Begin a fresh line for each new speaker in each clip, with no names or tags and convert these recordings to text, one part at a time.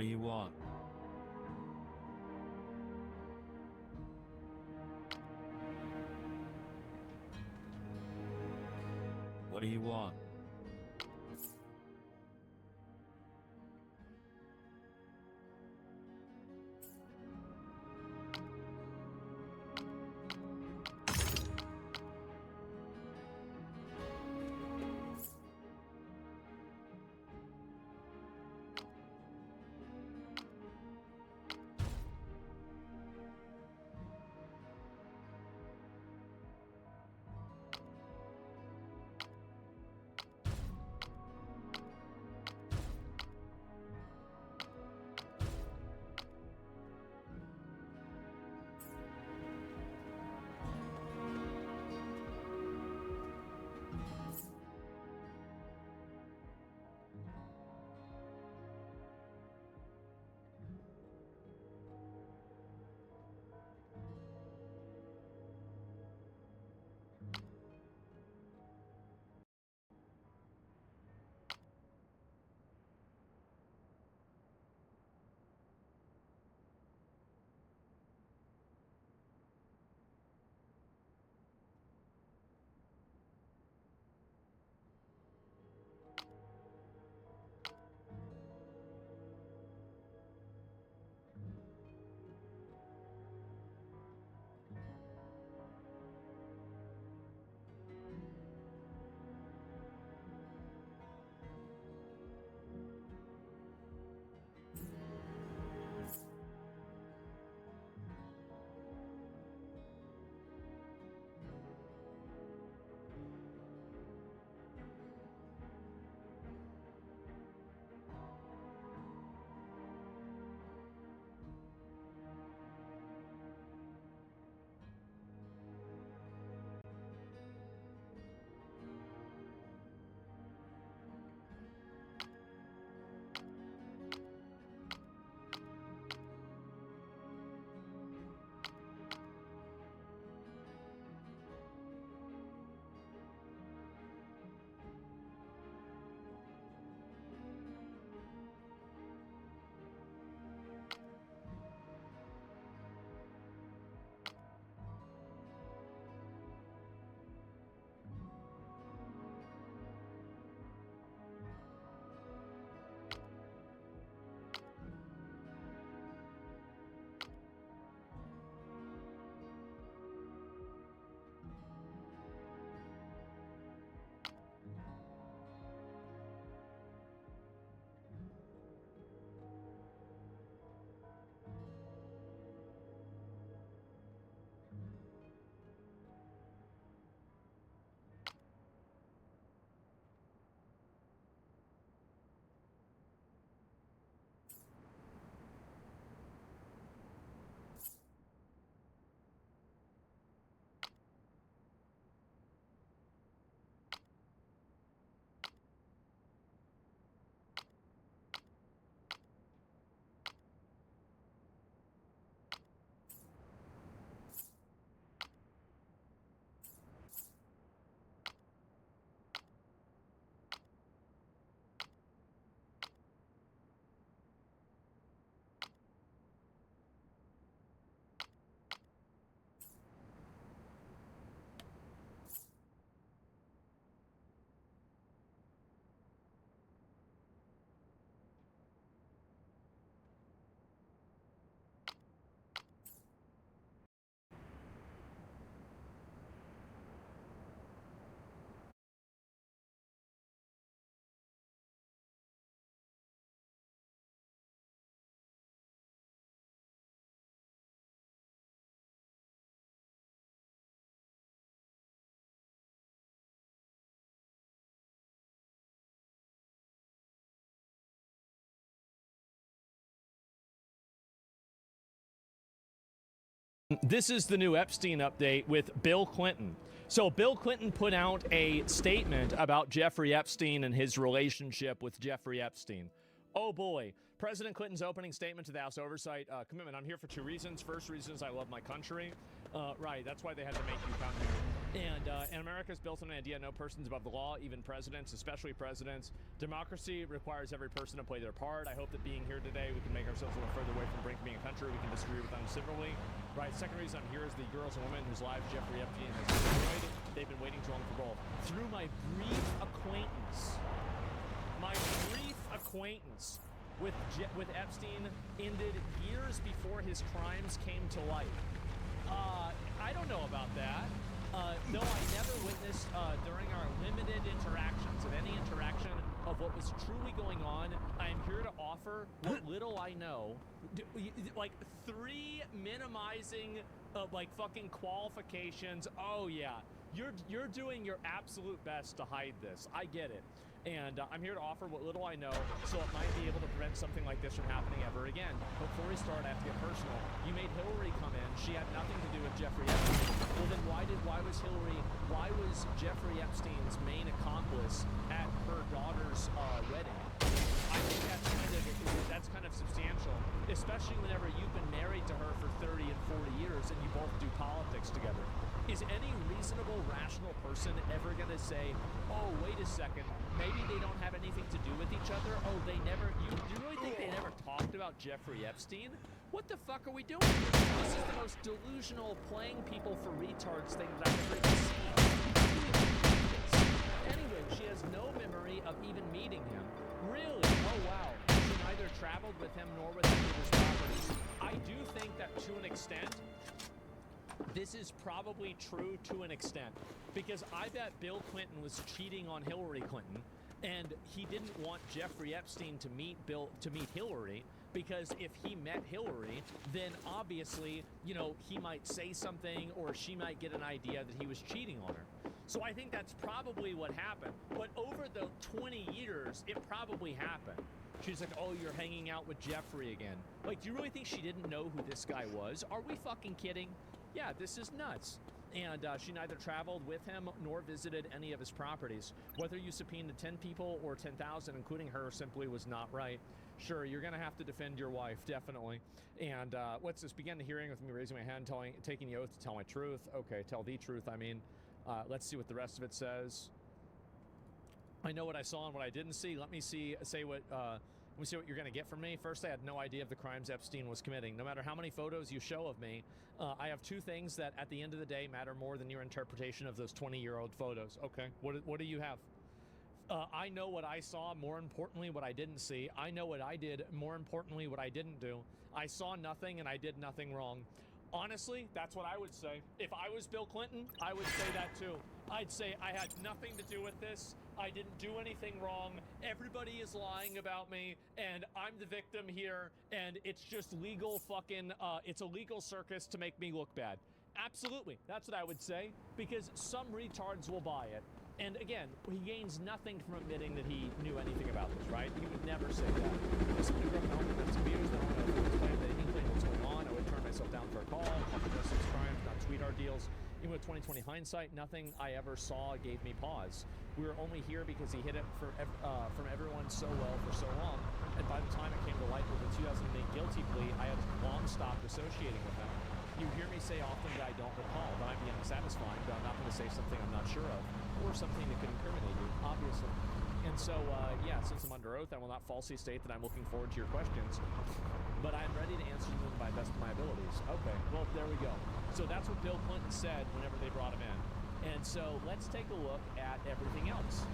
do you want? What do you want?
This is the new Epstein update with Bill Clinton. So Bill Clinton put out a statement about Jeffrey Epstein and his relationship with Jeffrey Epstein. Oh boy, President Clinton's opening statement to the House Oversight Commitment. I'm here for two reasons. First reason is I love my country. Right, that's why they had to make you come here. And America is built on the idea no person's above the law, even presidents, especially presidents. Democracy requires every person to play their part. I hope that being here today, we can make ourselves a little further away from the brink of being a country we can disagree with uncivilly. Right, second reason I'm here is the girls and women whose lives Jeffrey Epstein has destroyed. They've been waiting too long for both. Through my brief acquaintance with Epstein ended years before his crimes came to light. I don't know about that. Though I never witnessed during our limited interactions, of any interaction of what was truly going on, I am here to offer what little I know. Like 3 minimizing like fucking qualifications. Oh yeah, you're doing your absolute best to hide this. I get it. And I'm here to offer what little I know, so it might be able to prevent something like this from happening ever again. Before we start, I have to get personal. You made Hillary come in. She had nothing to do with Jeffrey Epstein. Well, then why was Jeffrey Epstein's main accomplice at her daughter's wedding? I think that's kind of substantial, especially whenever you've been married to her for 30 and 40 years and you both do politics together. Is any reasonable, rational person ever going to say, oh, wait a second, maybe they don't have anything to do with each other? Oh, they never, you really think they never talked about Jeffrey Epstein? What the fuck are we doing here? This is the most delusional playing people for retards thing that I've ever seen. Anyway, she has no memory of even meeting him. Really? Oh, wow. She neither traveled with him nor with any of his properties. I do think that to an extent, this is probably true to an extent, because I bet Bill Clinton was cheating on Hillary Clinton, and he didn't want Jeffrey Epstein to meet Hillary, because if he met Hillary, then obviously, you know, he might say something or she might get an idea that he was cheating on her. So I think that's probably what happened. But over the 20 years, it probably happened. She's like, oh, you're hanging out with Jeffrey again. Like, do you really think she didn't know who this guy was? Are we fucking kidding? Yeah, this is nuts. And she neither traveled with him nor visited any of his properties. Whether you subpoenaed 10 people or 10,000, including her, simply was not right. Sure, you're going to have to defend your wife, definitely. And what's this? Begin the hearing with me raising my hand, taking the oath to tell my truth. Okay, tell the truth, I mean. Let's see what the rest of it says. I know what I saw and what I didn't see. Let me see what you're going to get from me. First, I had no idea of the crimes Epstein was committing. No matter how many photos you show of me, I have 2 things that at the end of the day matter more than your interpretation of those 20-year-old photos. Okay, what do you have? I know what I saw, more importantly, what I didn't see. I know what I did, more importantly, what I didn't do. I saw nothing and I did nothing wrong. Honestly, that's what I would say. If I was Bill Clinton, I would say that too. I'd say I had nothing to do with this. I didn't do anything wrong. Everybody is lying about me, and I'm the victim here, and it's just legal fucking, it's a legal circus to make me look bad. Absolutely, that's what I would say, because some retards will buy it. And again, he gains nothing from admitting that he knew anything about this, right? He would never say that. If somebody grew up in a home with abuse, they don't know if it's planned, they inkling what's going on. I would turn myself down for a call, justice crimes, not sweetheart deals. Even with 2020 hindsight, nothing I ever saw gave me pause. We were only here because he hid it from everyone so well for so long. And by the time it came to light with the 2008 guilty plea, I had long stopped associating with him. You hear me say often that I don't recall. That might be unsatisfying, but I'm not going to say something I'm not sure of, or something that could incriminate you, obviously. And so, yeah, since I'm under oath, I will not falsely state that I'm looking forward to your questions, but I'm ready to answer them by the best of my abilities. Okay, well, there we go. So that's what Bill Clinton said whenever they brought him in. And so let's take a look at everything else.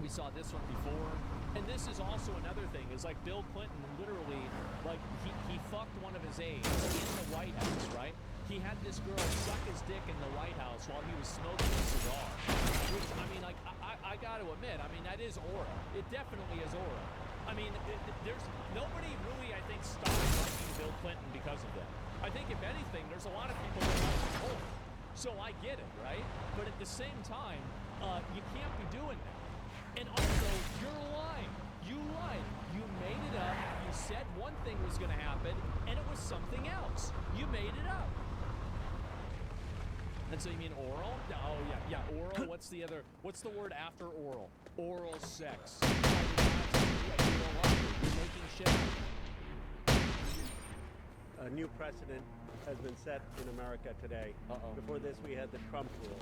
We saw this one before. And this is also another thing, is like Bill Clinton literally, like he fucked one of his aides in the White House, right? He had this girl suck his dick in the White House while he was smoking a cigar. Which, I mean, like, I got to admit, I mean, that is aura. It definitely is aura. I mean, there's nobody really, I think, stopped liking Bill Clinton because of that. I think, if anything, there's a lot of people that like him more. So I get it, right? But at the same time, you can't be doing that. And also, you're lying. You lied. You made it up. You said one thing was going to happen, and it was something else. You made it up. And so you mean oral? Oh, yeah, oral. What's the word after oral? Oral sex. You're making shit up.
new precedent has been set in America today. Before this, we had the Trump rule.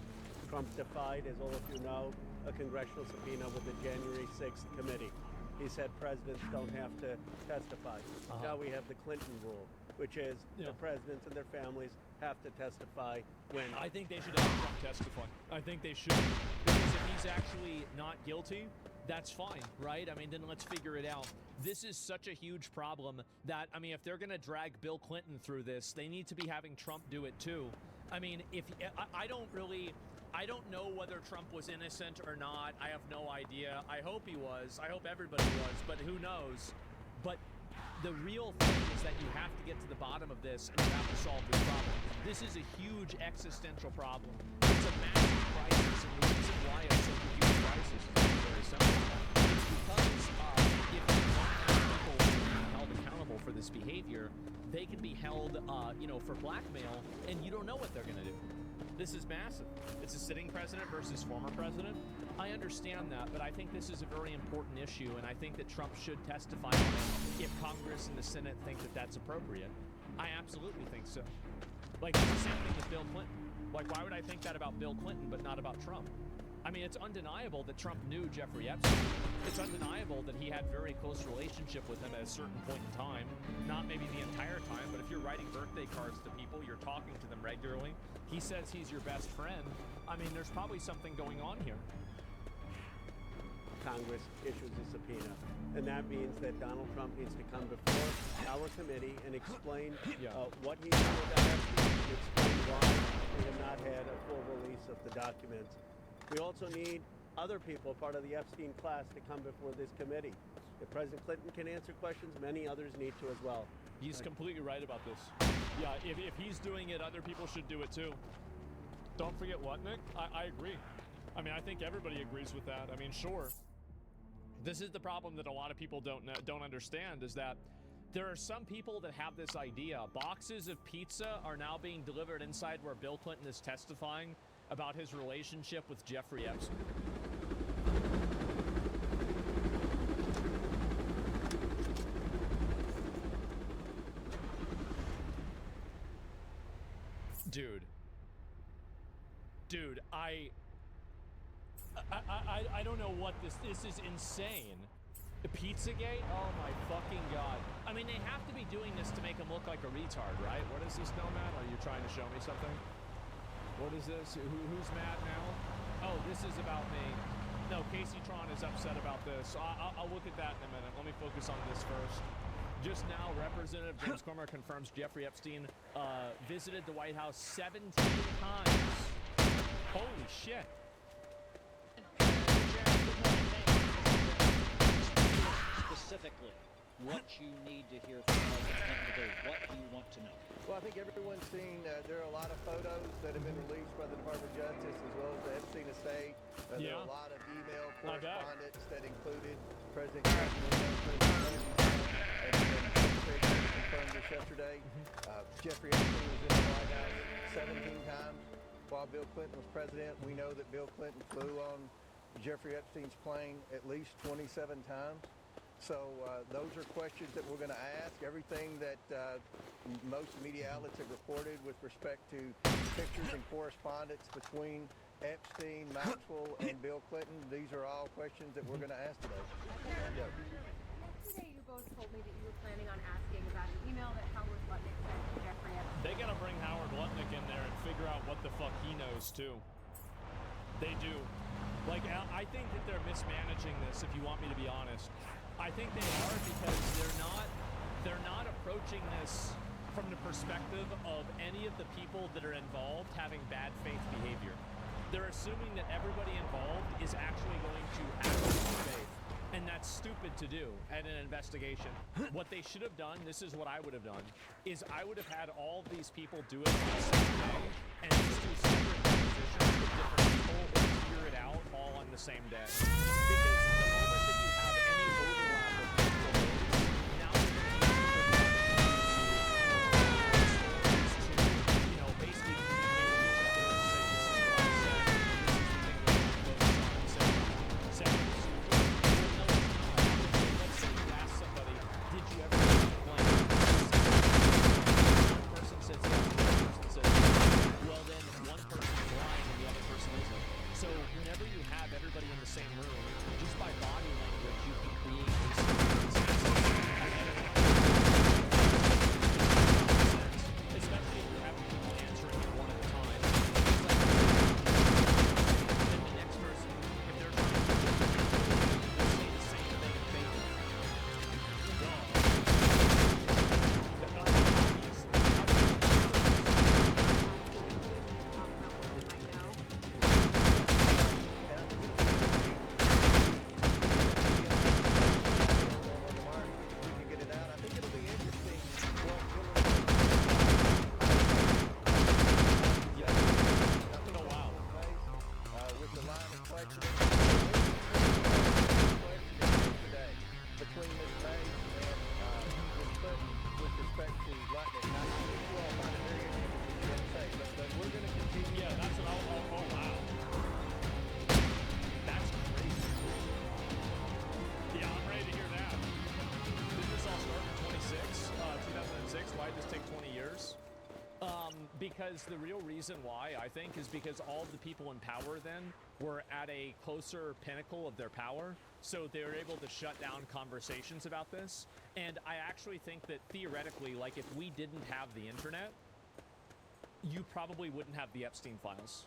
Trump defied, as all of you know, a congressional subpoena with the January 6th committee. He said presidents don't have to testify. Now we have the Clinton rule, which is the presidents and their families have to testify when...
I think they should have Trump testify. I think they should. Because if he's actually not guilty, that's fine, right? I mean, then let's figure it out. This is such a huge problem that, I mean, if they're going to drag Bill Clinton through this, they need to be having Trump do it too. I mean, if I don't know whether Trump was innocent or not. I have no idea. I hope he was. I hope everybody was, but who knows? But the real thing is that you have to get to the bottom of this and you have to solve this problem. This is a huge existential problem. It's a massive crisis, and the reason why it's such a huge crisis is very simple. It's because if you want to have people being held accountable for this behavior, they can be held, for blackmail, and you don't know what they're going to do. This is massive. It's a sitting president versus former president. I understand that, but I think this is a very important issue, and I think that Trump should testify on it if Congress and the Senate think that that's appropriate. I absolutely think so. Like, the same thing with Bill Clinton. Like, why would I think that about Bill Clinton but not about Trump? I mean, it's undeniable that Trump knew Jeffrey Epstein. It's undeniable that he had very close relationship with him at a certain point in time. Not maybe the entire time, but if you're writing birthday cards to people, you're talking to them regularly. He says he's your best friend. I mean, there's probably something going on here.
Congress issues a subpoena, and that means that Donald Trump needs to come before our committee and explain what he knew about Epstein and explain why we have not had a full release of the documents. We also need other people, part of the Epstein class, to come before this committee. If President Clinton can answer questions, many others need to as well.
He's completely right about this. Yeah, if he's doing it, other people should do it too. Don't forget what, Nick? I agree. I mean, I think everybody agrees with that. I mean, sure. This is the problem that a lot of people don't understand, is that there are some people that have this idea. Boxes of pizza are now being delivered inside where Bill Clinton is testifying about his relationship with Jeffrey Epstein. Dude, I don't know what this is insane. The Pizzagate? Oh my fucking god. I mean, they have to be doing this to make him look like a retard, right? What is this, Nomad? Are you trying to show me something? What is this? Who's mad now? Oh, this is about me. No, Casey Tron is upset about this. I'll look at that in a minute. Let me focus on this first. Just now, Representative James Comer confirms Jeffrey Epstein visited the White House 17 times. Holy shit.
Specifically, what you need to hear from President Clinton today. What do you want to know?
Well, I think everyone's seen there are a lot of photos that have been released by the Department of Justice as well as the Epstein estate. There are a lot of email correspondence that included President Clinton and President and Secretary Clinton confirmed this yesterday. Jeffrey Epstein was in the White House 17 times while Bill Clinton was president. We know that Bill Clinton flew on Jeffrey Epstein's plane at least 27 times. So those are questions that we're going to ask. Everything that most media outlets have reported with respect to pictures and correspondence between Epstein, Maxwell, and Bill Clinton, these are all questions that we're going to ask today.
Yesterday, you both told me that you were planning on asking about an email that Howard Lutnick sent to Jeffrey Epstein.
They got to bring Howard Lutnick in there and figure out what the fuck he knows, too. They do. Like, I think that they're mismanaging this, if you want me to be honest. I think they are because they're not approaching this from the perspective of any of the people that are involved having bad faith behavior. They're assuming that everybody involved is actually going to have good faith, and that's stupid to do at an investigation. What they should have done, this is what I would have done, is I would have had all these people do it on the same day and just do separate depositions with different people and clear it out all on the same day. Because the moment that you have any overlap of people, now you're going to basically communicate with each other and say, this is what I said, this is the thing that I'm let's say you ask somebody, did you ever explain?
with respect to Lutnick, I think you all find it very interesting what you say, but we're going to continue.
Yeah, that's what oh, wow. That's crazy. Yeah, I'm ready to hear that. Did this all start in 2006? Why did this take 20 years? Because the real reason why, I think, is because all of the people in power then were at a closer pinnacle of their power, so they were able to shut down conversations about this. And I actually think that theoretically, like, if we didn't have the internet, you probably wouldn't have the Epstein files.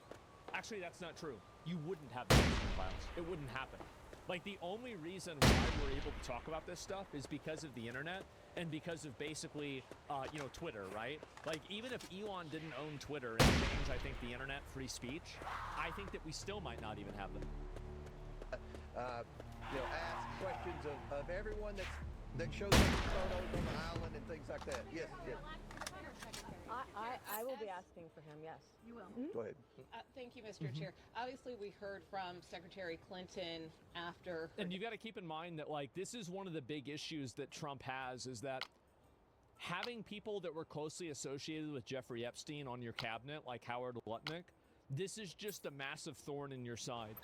Actually, that's not true. You wouldn't have the Epstein files. It wouldn't happen. Like, the only reason why we're able to talk about this stuff is because of the internet and because of basically, you know, Twitter, right? Like, even if Elon didn't own Twitter and change, I think, the internet free speech, I think that we still might not even have them.
You know, ask questions of everyone that shows up in photos on the island and things like that. Yes, yes.
I will be asking for him, yes.
You will.
Go ahead.
Thank you, Mr. Chair. Obviously, we heard from Secretary Clinton after...
And you got to keep in mind that, like, this is one of the big issues that Trump has, is that having people that were closely associated with Jeffrey Epstein on your cabinet, like Howard Lutnick, this is just a massive thorn in your side.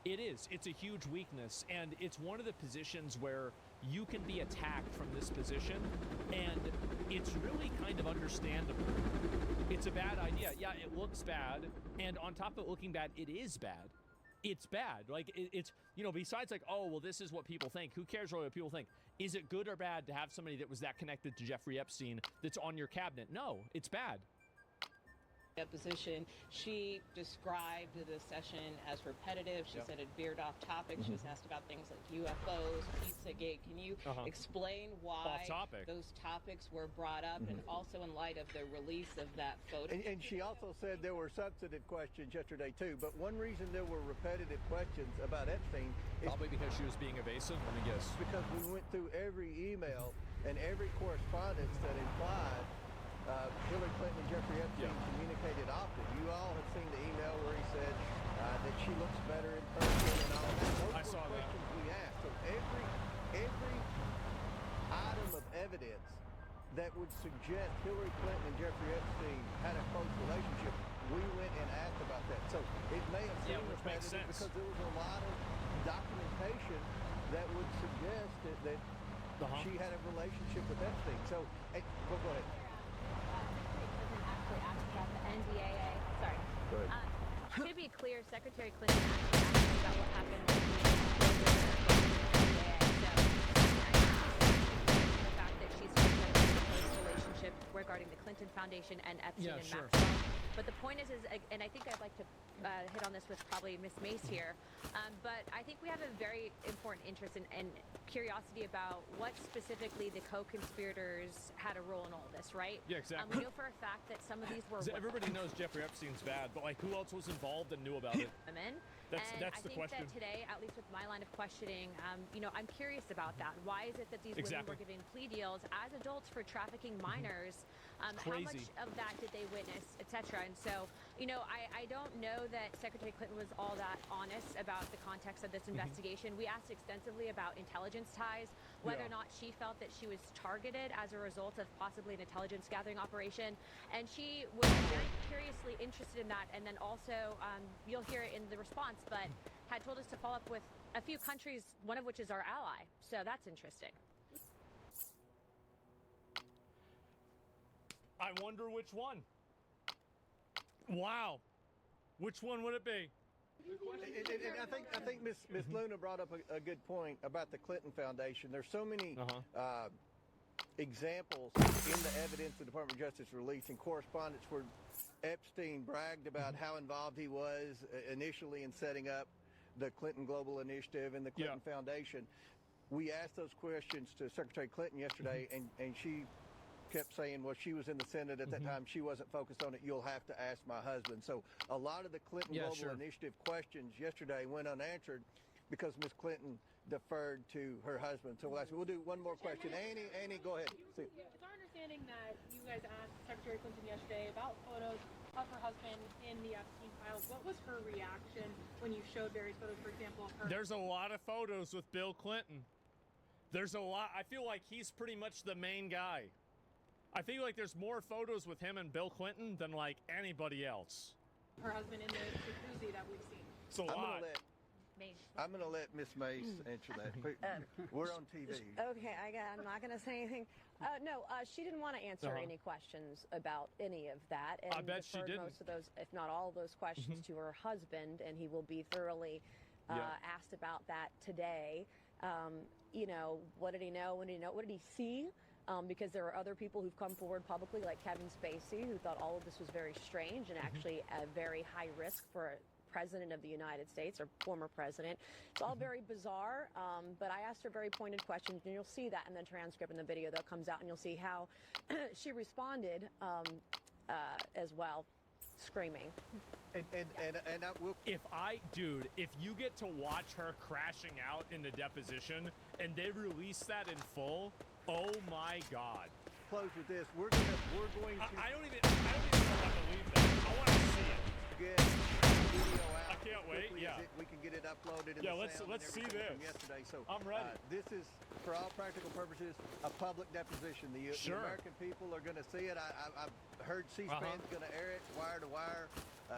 It is. It's a huge weakness, and it's one of the positions where you can be attacked from this position, and it's really kind of understandable. It's a bad idea. Yeah, it looks bad, and on top of it looking bad, it is bad. It's bad. Like, it's, you know, besides like, oh, well, this is what people think. Who cares really what people think? Is it good or bad to have somebody that was that connected to Jeffrey Epstein that's on your cabinet? No, it's bad.
Deposition, she described the session as repetitive. She said it veered off topic. She was asked about things like UFOs, Pizzagate. Can you explain why those topics were brought up, and also in light of the release of that photo?
And she also said there were substantive questions yesterday too, but one reason there were repetitive questions about Epstein is
probably because she was being evasive. Let me guess.
Because we went through every email and every correspondence that implied Hillary Clinton and Jeffrey Epstein communicated often. You all have seen the email where he said that she looks better in person and all that. Those
I saw that.
questions we asked. So every item of evidence that would suggest Hillary Clinton and Jeffrey Epstein had a close relationship, we went and asked about that. So it may have seemed repetitive because there was a lot of documentation that would suggest that she had a relationship with Epstein. So, go ahead.
Actually asked about the NDAA. Sorry.
Go ahead.
To be clear, Secretary Clinton actually asked about what happened with the NDAA. So, the fact that she's in a close relationship regarding the Clinton Foundation and Epstein and Maxwell. But the point is, and I think I'd like to hit on this with probably Miss Mace here, but I think we have a very important interest and curiosity about what specifically the co-conspirators had a role in all this, right?
Yeah, exactly.
We know for a fact that some of these were
everybody knows Jeffrey Epstein's bad, but like, who else was involved and knew about it?
women.
That's the question.
I think that today, at least with my line of questioning, you know, I'm curious about that. Why is it that these women were given plea deals as adults for trafficking minors? How much of that did they witness, etc.? And so, you know, I don't know that Secretary Clinton was all that honest about the context of this investigation. We asked extensively about intelligence ties, whether or not she felt that she was targeted as a result of possibly an intelligence gathering operation. And she was very curiously interested in that. And then also, you'll hear it in the response, but had told us to follow up with a few countries, one of which is our ally. So that's interesting.
I wonder which one. Wow. Which one would it be?
And I think Miss Luna brought up a good point about the Clinton Foundation. There's so many examples in the evidence the Department of Justice released in correspondence where Epstein bragged about how involved he was initially in setting up the Clinton Global Initiative and the Clinton Foundation. We asked those questions to Secretary Clinton yesterday, and she kept saying, well, she was in the Senate at that time. She wasn't focused on it. You'll have to ask my husband. So a lot of the Clinton Global Initiative questions yesterday went unanswered because Ms. Clinton deferred to her husband. So we'll do one more question. Annie, go ahead.
It's our understanding that you guys asked Secretary Clinton yesterday about photos of her husband in the Epstein files. What was her reaction when you showed various photos, for example, of her?
There's a lot of photos with Bill Clinton. There's a lot. I feel like he's pretty much the main guy. I feel like there's more photos with him and Bill Clinton than like anybody else.
Her husband in the jacuzzi that we've seen.
It's a lot.
I'm going to let Miss Mace answer that. We're on TV.
Okay, I'm not going to say anything. No, she didn't want to answer any questions about any of that. And
I bet she didn't.
Most of those, if not all of those questions, to her husband, and he will be thoroughly asked about that today. You know, what did he know? When did he know? What did he see? Because there are other people who've come forward publicly, like Kevin Spacey, who thought all of this was very strange and actually a very high risk for a president of the United States or former president. It's all very bizarre, but I asked her very pointed questions, and you'll see that in the transcript in the video that comes out, and you'll see how she responded as well, screaming.
And I will.
If you get to watch her crashing out in the deposition and they release that in full, oh my God.
Close with this. We're going to.
I don't even know if I believe that. I want to see it.
Get the video out.
I can't wait. Yeah.
We can get it uploaded.
Yeah, let's see this.
From yesterday. So
I'm ready.
This is, for all practical purposes, a public deposition. The American people are going to see it. I've heard C-SPAN's going to air it wire to wire.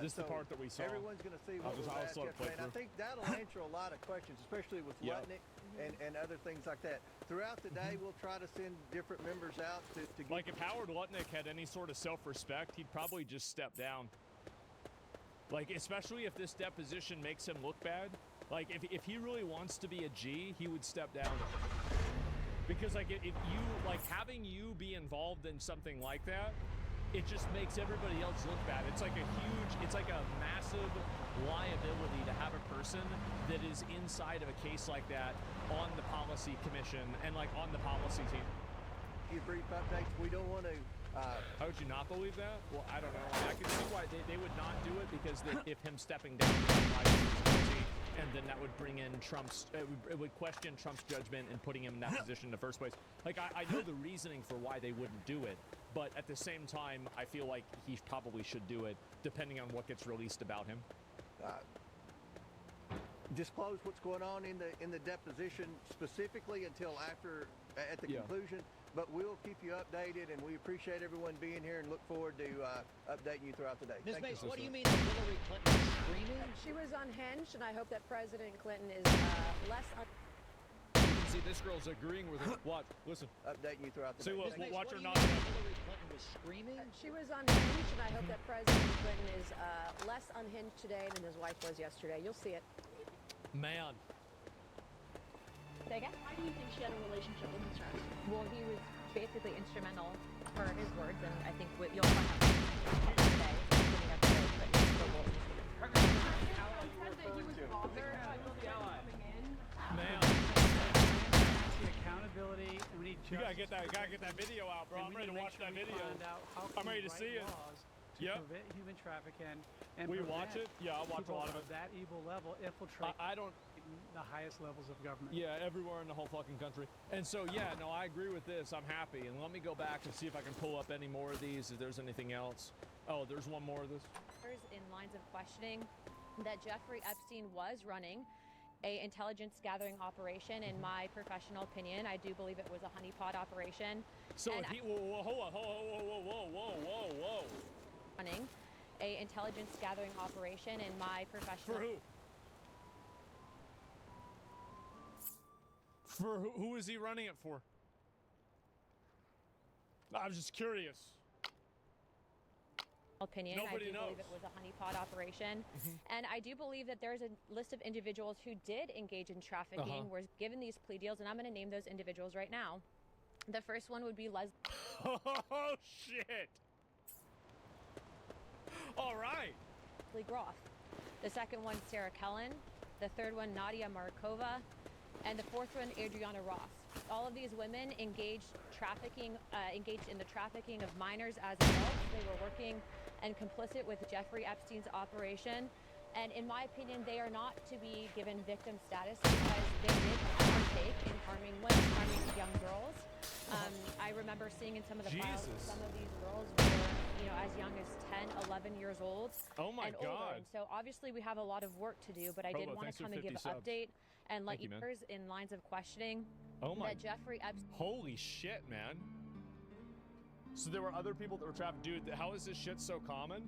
This is the part that we saw.
Everyone's going to see what was asked yesterday. And I think that'll answer a lot of questions, especially with Lutnick and other things like that. Throughout the day, we'll try to send different members out to get...
Like, if Howard Lutnick had any sort of self-respect, he'd probably just step down. Like, especially if this deposition makes him look bad. Like, if he really wants to be a G, he would step down. Because, like, if you, like, having you be involved in something like that, it just makes everybody else look bad. It's like a massive liability to have a person that is inside of a case like that on the policy commission and, like, on the policy team.
Brief updates. We don't want to...
How would you not believe that? Well, I don't know. I can see why they would not do it, because if him stepping down and then that would bring in it would question Trump's judgment and putting him in that position in the first place. Like, I know the reasoning for why they wouldn't do it, but at the same time, I feel like he probably should do it, depending on what gets released about him.
Disclose what's going on in the deposition specifically until after at the conclusion, but we'll keep you updated, and we appreciate everyone being here and look forward to updating you throughout the day.
Ms. Mace, what do you mean that Hillary Clinton was screaming?
She was unhinged, and I hope that President Clinton is less
You can see this girl's agreeing with her. Watch, listen.
Updating you throughout the day.
Look, watch her
not. Hillary Clinton was screaming?
She was unhinged, and I hope that President Clinton is less unhinged today than his wife was yesterday. You'll see it.
Man.
Say again? Why do you think she had a relationship with Mr. Epstein?
Well, he was basically instrumental for his words, and I think you'll find out today. Putting up
said that he was bothered by coming in.
Man.
The accountability. We need
you gotta get that video out, bro. I'm ready to watch that video. I'm ready to see it.
To prevent human trafficking and
will you watch it? Yeah, I'll watch a lot of it.
That evil level infiltrate
I don't
the highest levels of government.
Yeah, everywhere in the whole fucking country. And so, yeah, no, I agree with this. I'm happy. And let me go back and see if I can pull up any more of these, if there's anything else. Oh, there's one more of this.
In lines of questioning that Jeffrey Epstein was running a intelligence gathering operation. In my professional opinion, I do believe it was a honeypot operation.
So he, whoa,
running a intelligence gathering operation in my professional.
For who? For who is he running it for? I was just curious.
Opinion.
Nobody
I do
knows.
believe it was a honeypot operation. And I do believe that there's a list of individuals who did engage in trafficking, were given these plea deals, and I'm going to name those individuals right now. The first one would be
Oh, shit. All right.
Leslie Groff. The second one, Sarah Kellen. The third one, Nadia Markova. And the fourth one, Adriana Ross. All of these women engaged in the trafficking of minors as adults. They were working and complicit with Jeffrey Epstein's operation. And in my opinion, they are not to be given victim status because they did partake in harming women, harming young girls. I remember seeing in some of the files, some of these girls were, as young as 10, 11 years old.
Oh my
and
God.
Older. And so obviously we have a lot of work to do, but I did want to come and give an update and let you know in lines of questioning
Oh my.
That Jeffrey Epstein.
Holy shit, man. So there were other people that were trapped. Dude, how is this shit so common?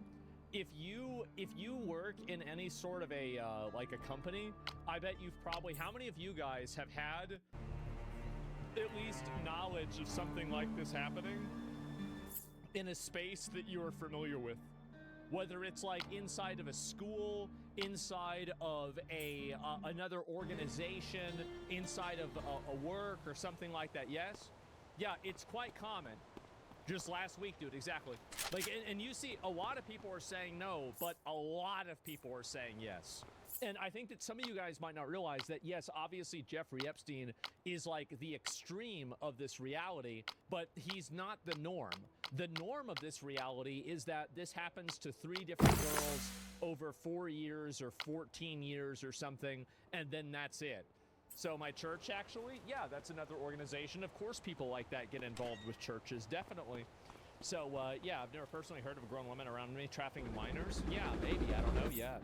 If you work in any sort of a like a company, I bet you've probably, how many of you guys have had at least knowledge of something like this happening in a space that you are familiar with? Whether it's like inside of a school, inside of a another organization, inside of a work or something like that. Yes? Yeah, it's quite common. Just last week, dude, exactly. Like, and you see a lot of people are saying no, but a lot of people are saying yes. And I think that some of you guys might not realize that, yes, obviously Jeffrey Epstein is like the extreme of this reality, but he's not the norm. The norm of this reality is that this happens to 3 different girls over 4 years or 14 years or something, and then that's it. So my church, actually, yeah, that's another organization. Of course people like that get involved with churches, definitely. So, yeah, I've never personally heard of a grown woman around me trafficking minors. Yeah, maybe, I don't know yet.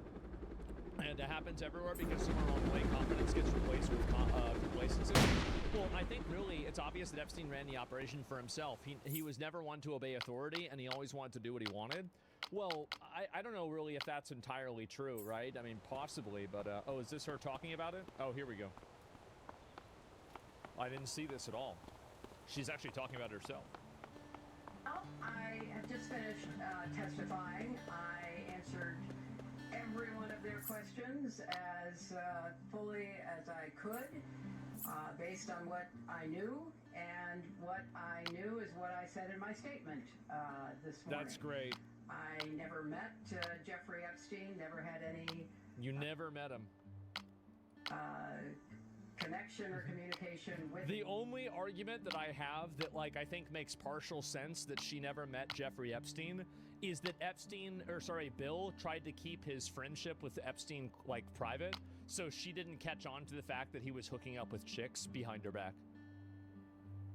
And it happens everywhere because somewhere along the way, confidence gets replaced with complacency. Well, I think really it's obvious that Epstein ran the operation for himself. He was never one to obey authority, and he always wanted to do what he wanted. Well, I don't know really if that's entirely true, right? I mean, possibly, but, oh, is this her talking about it? Oh, here we go. I didn't see this at all. She's actually talking about herself.
Well, I have just finished testifying. I answered every one of their questions as fully as I could, based on what I knew, and what I knew is what I said in my statement this morning.
That's great.
I never met Jeffrey Epstein, never had any...
You never met him.
Connection or communication with
the only argument that I have that, like, I think makes partial sense that she never met Jeffrey Epstein is that Bill tried to keep his friendship with Epstein, like, private, so she didn't catch on to the fact that he was hooking up with chicks behind her back.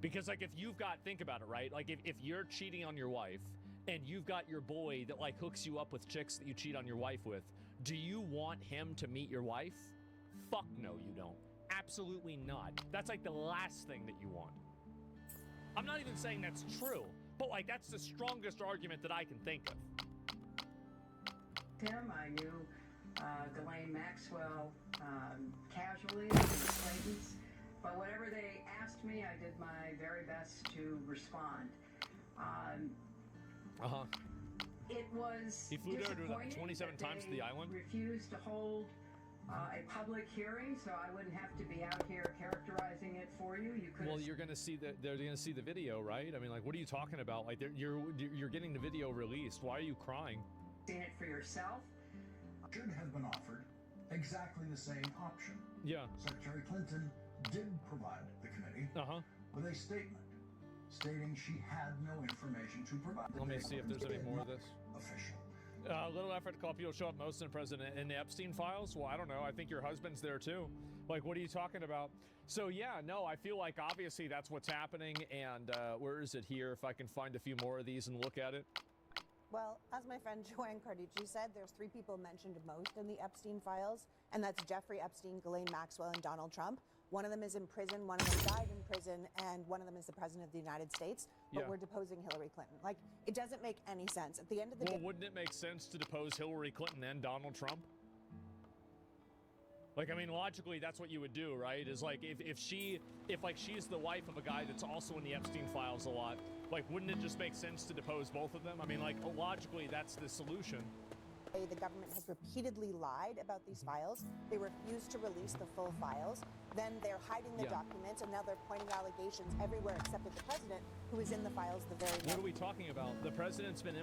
Because, like, if you've got, think about it, right? Like, if you're cheating on your wife and you've got your boy that, like, hooks you up with chicks that you cheat on your wife with, do you want him to meet your wife? Fuck no, you don't. Absolutely not. That's like the last thing that you want. I'm not even saying that's true, but like that's the strongest argument that I can think of.
Tim, I knew Ghislaine Maxwell casually as an acquaintance, but whatever they asked me, I did my very best to respond. It was
he flew there 27
that
times to the island.
Refused to hold a public hearing, so I wouldn't have to be out here characterizing it for you. You could. Well,
you're going to see they're going to see the video, right? I mean, like, what are you talking about? Like, you're getting the video released. Why are you crying?
Seen it for yourself.
Should have been offered exactly the same option.
Yeah.
Secretary Clinton did provide the committee with a statement stating she had no information to provide.
Let me see if there's any more of this.
Official.
Little effort to call people show up most in the president in the Epstein files. Well, I don't know. I think your husband's there too. Like, what are you talking about? So yeah, no, I feel like obviously that's what's happening. And where is it here? If I can find a few more of these and look at it.
Well, as my friend Joanne Carducci said, there's 3 people mentioned most in the Epstein files, and that's Jeffrey Epstein, Ghislaine Maxwell, and Donald Trump. One of them is in prison, one of them died in prison, and one of them is the president of the United States. But we're deposing Hillary Clinton. Like, it doesn't make any sense. At the end of the day...
Well, wouldn't it make sense to depose Hillary Clinton and Donald Trump? Like, I mean, logically, that's what you would do, right? Is like, if she's the wife of a guy that's also in the Epstein files a lot, like, wouldn't it just make sense to depose both of them? I mean, like, logically, that's the solution.
The government has repeatedly lied about these files. They refuse to release the full files. Then they're hiding the documents, and now they're pointing allegations everywhere except at the president, who is in the files the very
What are we talking about? The president's been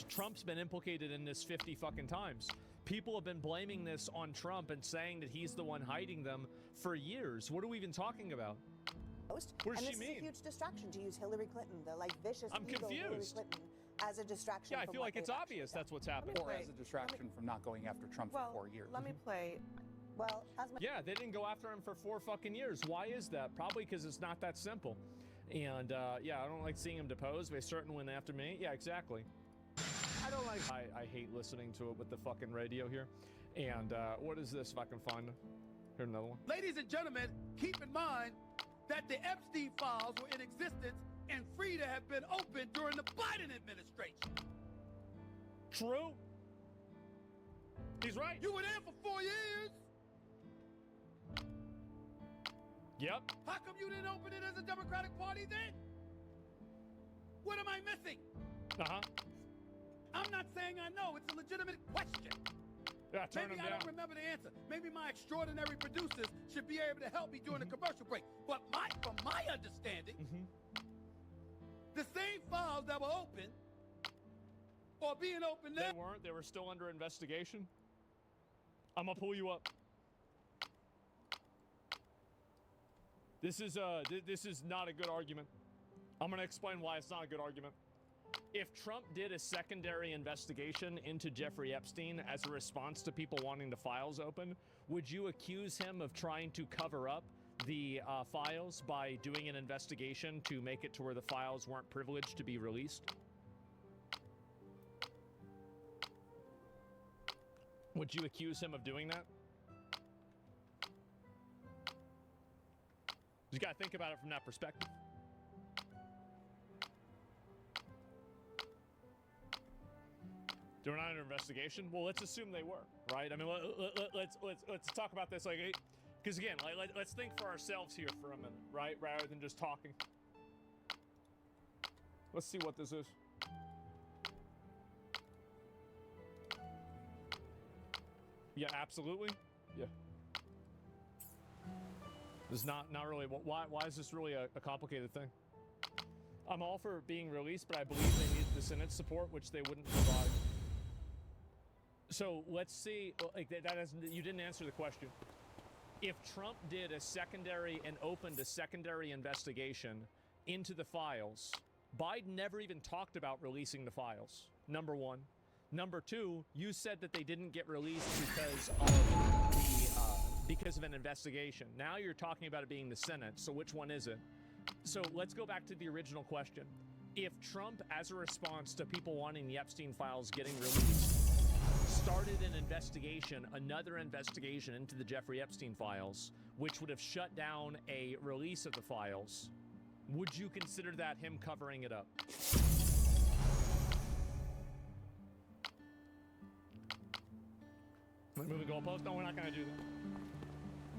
Trump's been implicated in this 50 fucking times. People have been blaming this on Trump and saying that he's the one hiding them for years. What are we even talking about? What does she mean?
And this is a huge distraction to use Hillary Clinton, the like vicious, evil Hillary Clinton, as a distraction.
Yeah, I feel like it's obvious that's what's happening.
Or as a distraction from not going after Trump for 4 years.
Let me play.
Well,
yeah, they didn't go after him for 4 fucking years. Why is that? Probably because it's not that simple. And yeah, I don't like seeing him deposed. They certainly went after me. Yeah, exactly. I don't like. I hate listening to it with the fucking radio here. And what is this? If I can find. Here's another one.
Ladies and gentlemen, keep in mind
that the Epstein files were in existence and free to have been opened during the Biden administration.
True. He's right.
You were there for 4 years.
Yep.
How come you didn't open it as a Democratic Party then? What am I missing? I'm not saying I know. It's a legitimate question.
Yeah,
Maybe I don't remember the answer. Maybe my extraordinary producers should be able to help me during the commercial break. But from my understanding, the same files that were open or being opened now.
They weren't. They were still under investigation. I'm gonna pull you up. This is not a good argument. I'm gonna explain why it's not a good argument. If Trump did a secondary investigation into Jeffrey Epstein as a response to people wanting the files open, would you accuse him of trying to cover up the files by doing an investigation to make it to where the files weren't privileged to be released? Would you accuse him of doing that? You gotta think about it from that perspective. They're not under investigation. Well, let's assume they were, right? I mean, let's talk about this, like, because again, let's think for ourselves here for a minute, right? Rather than just talking. Let's see what this is. Yeah, absolutely. Yeah. This is not really. Why is this really a complicated thing? I'm all for being released, but I believe they need the Senate's support, which they wouldn't provide. So let's see. Like you didn't answer the question. If Trump did a secondary and opened a secondary investigation into the files, Biden never even talked about releasing the files. Number one. Number two, you said that they didn't get released because of an investigation. Now you're talking about it being the Senate. So which one is it? So let's go back to the original question. If Trump, as a response to people wanting the Epstein files getting released, started an investigation, another investigation into the Jeffrey Epstein files, which would have shut down a release of the files, would you consider that him covering it up? Moving goalpost? No, we're not going to do that.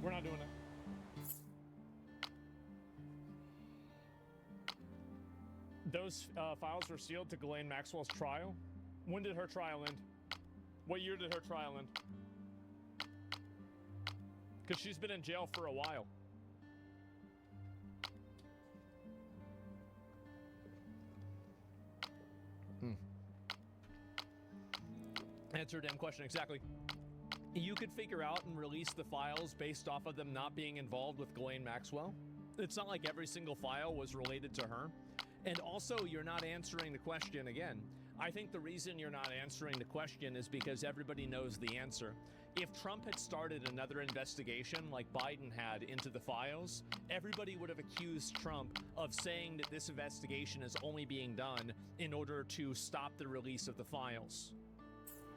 We're not doing that. Those files were sealed to Ghislaine Maxwell's trial. When did her trial end? What year did her trial end? Because she's been in jail for a while. Answer a damn question, exactly. You could figure out and release the files based off of them not being involved with Ghislaine Maxwell. It's not like every single file was related to her. And also, you're not answering the question again. I think the reason you're not answering the question is because everybody knows the answer. If Trump had started another investigation like Biden had into the files, everybody would have accused Trump of saying that this investigation is only being done in order to stop the release of the files.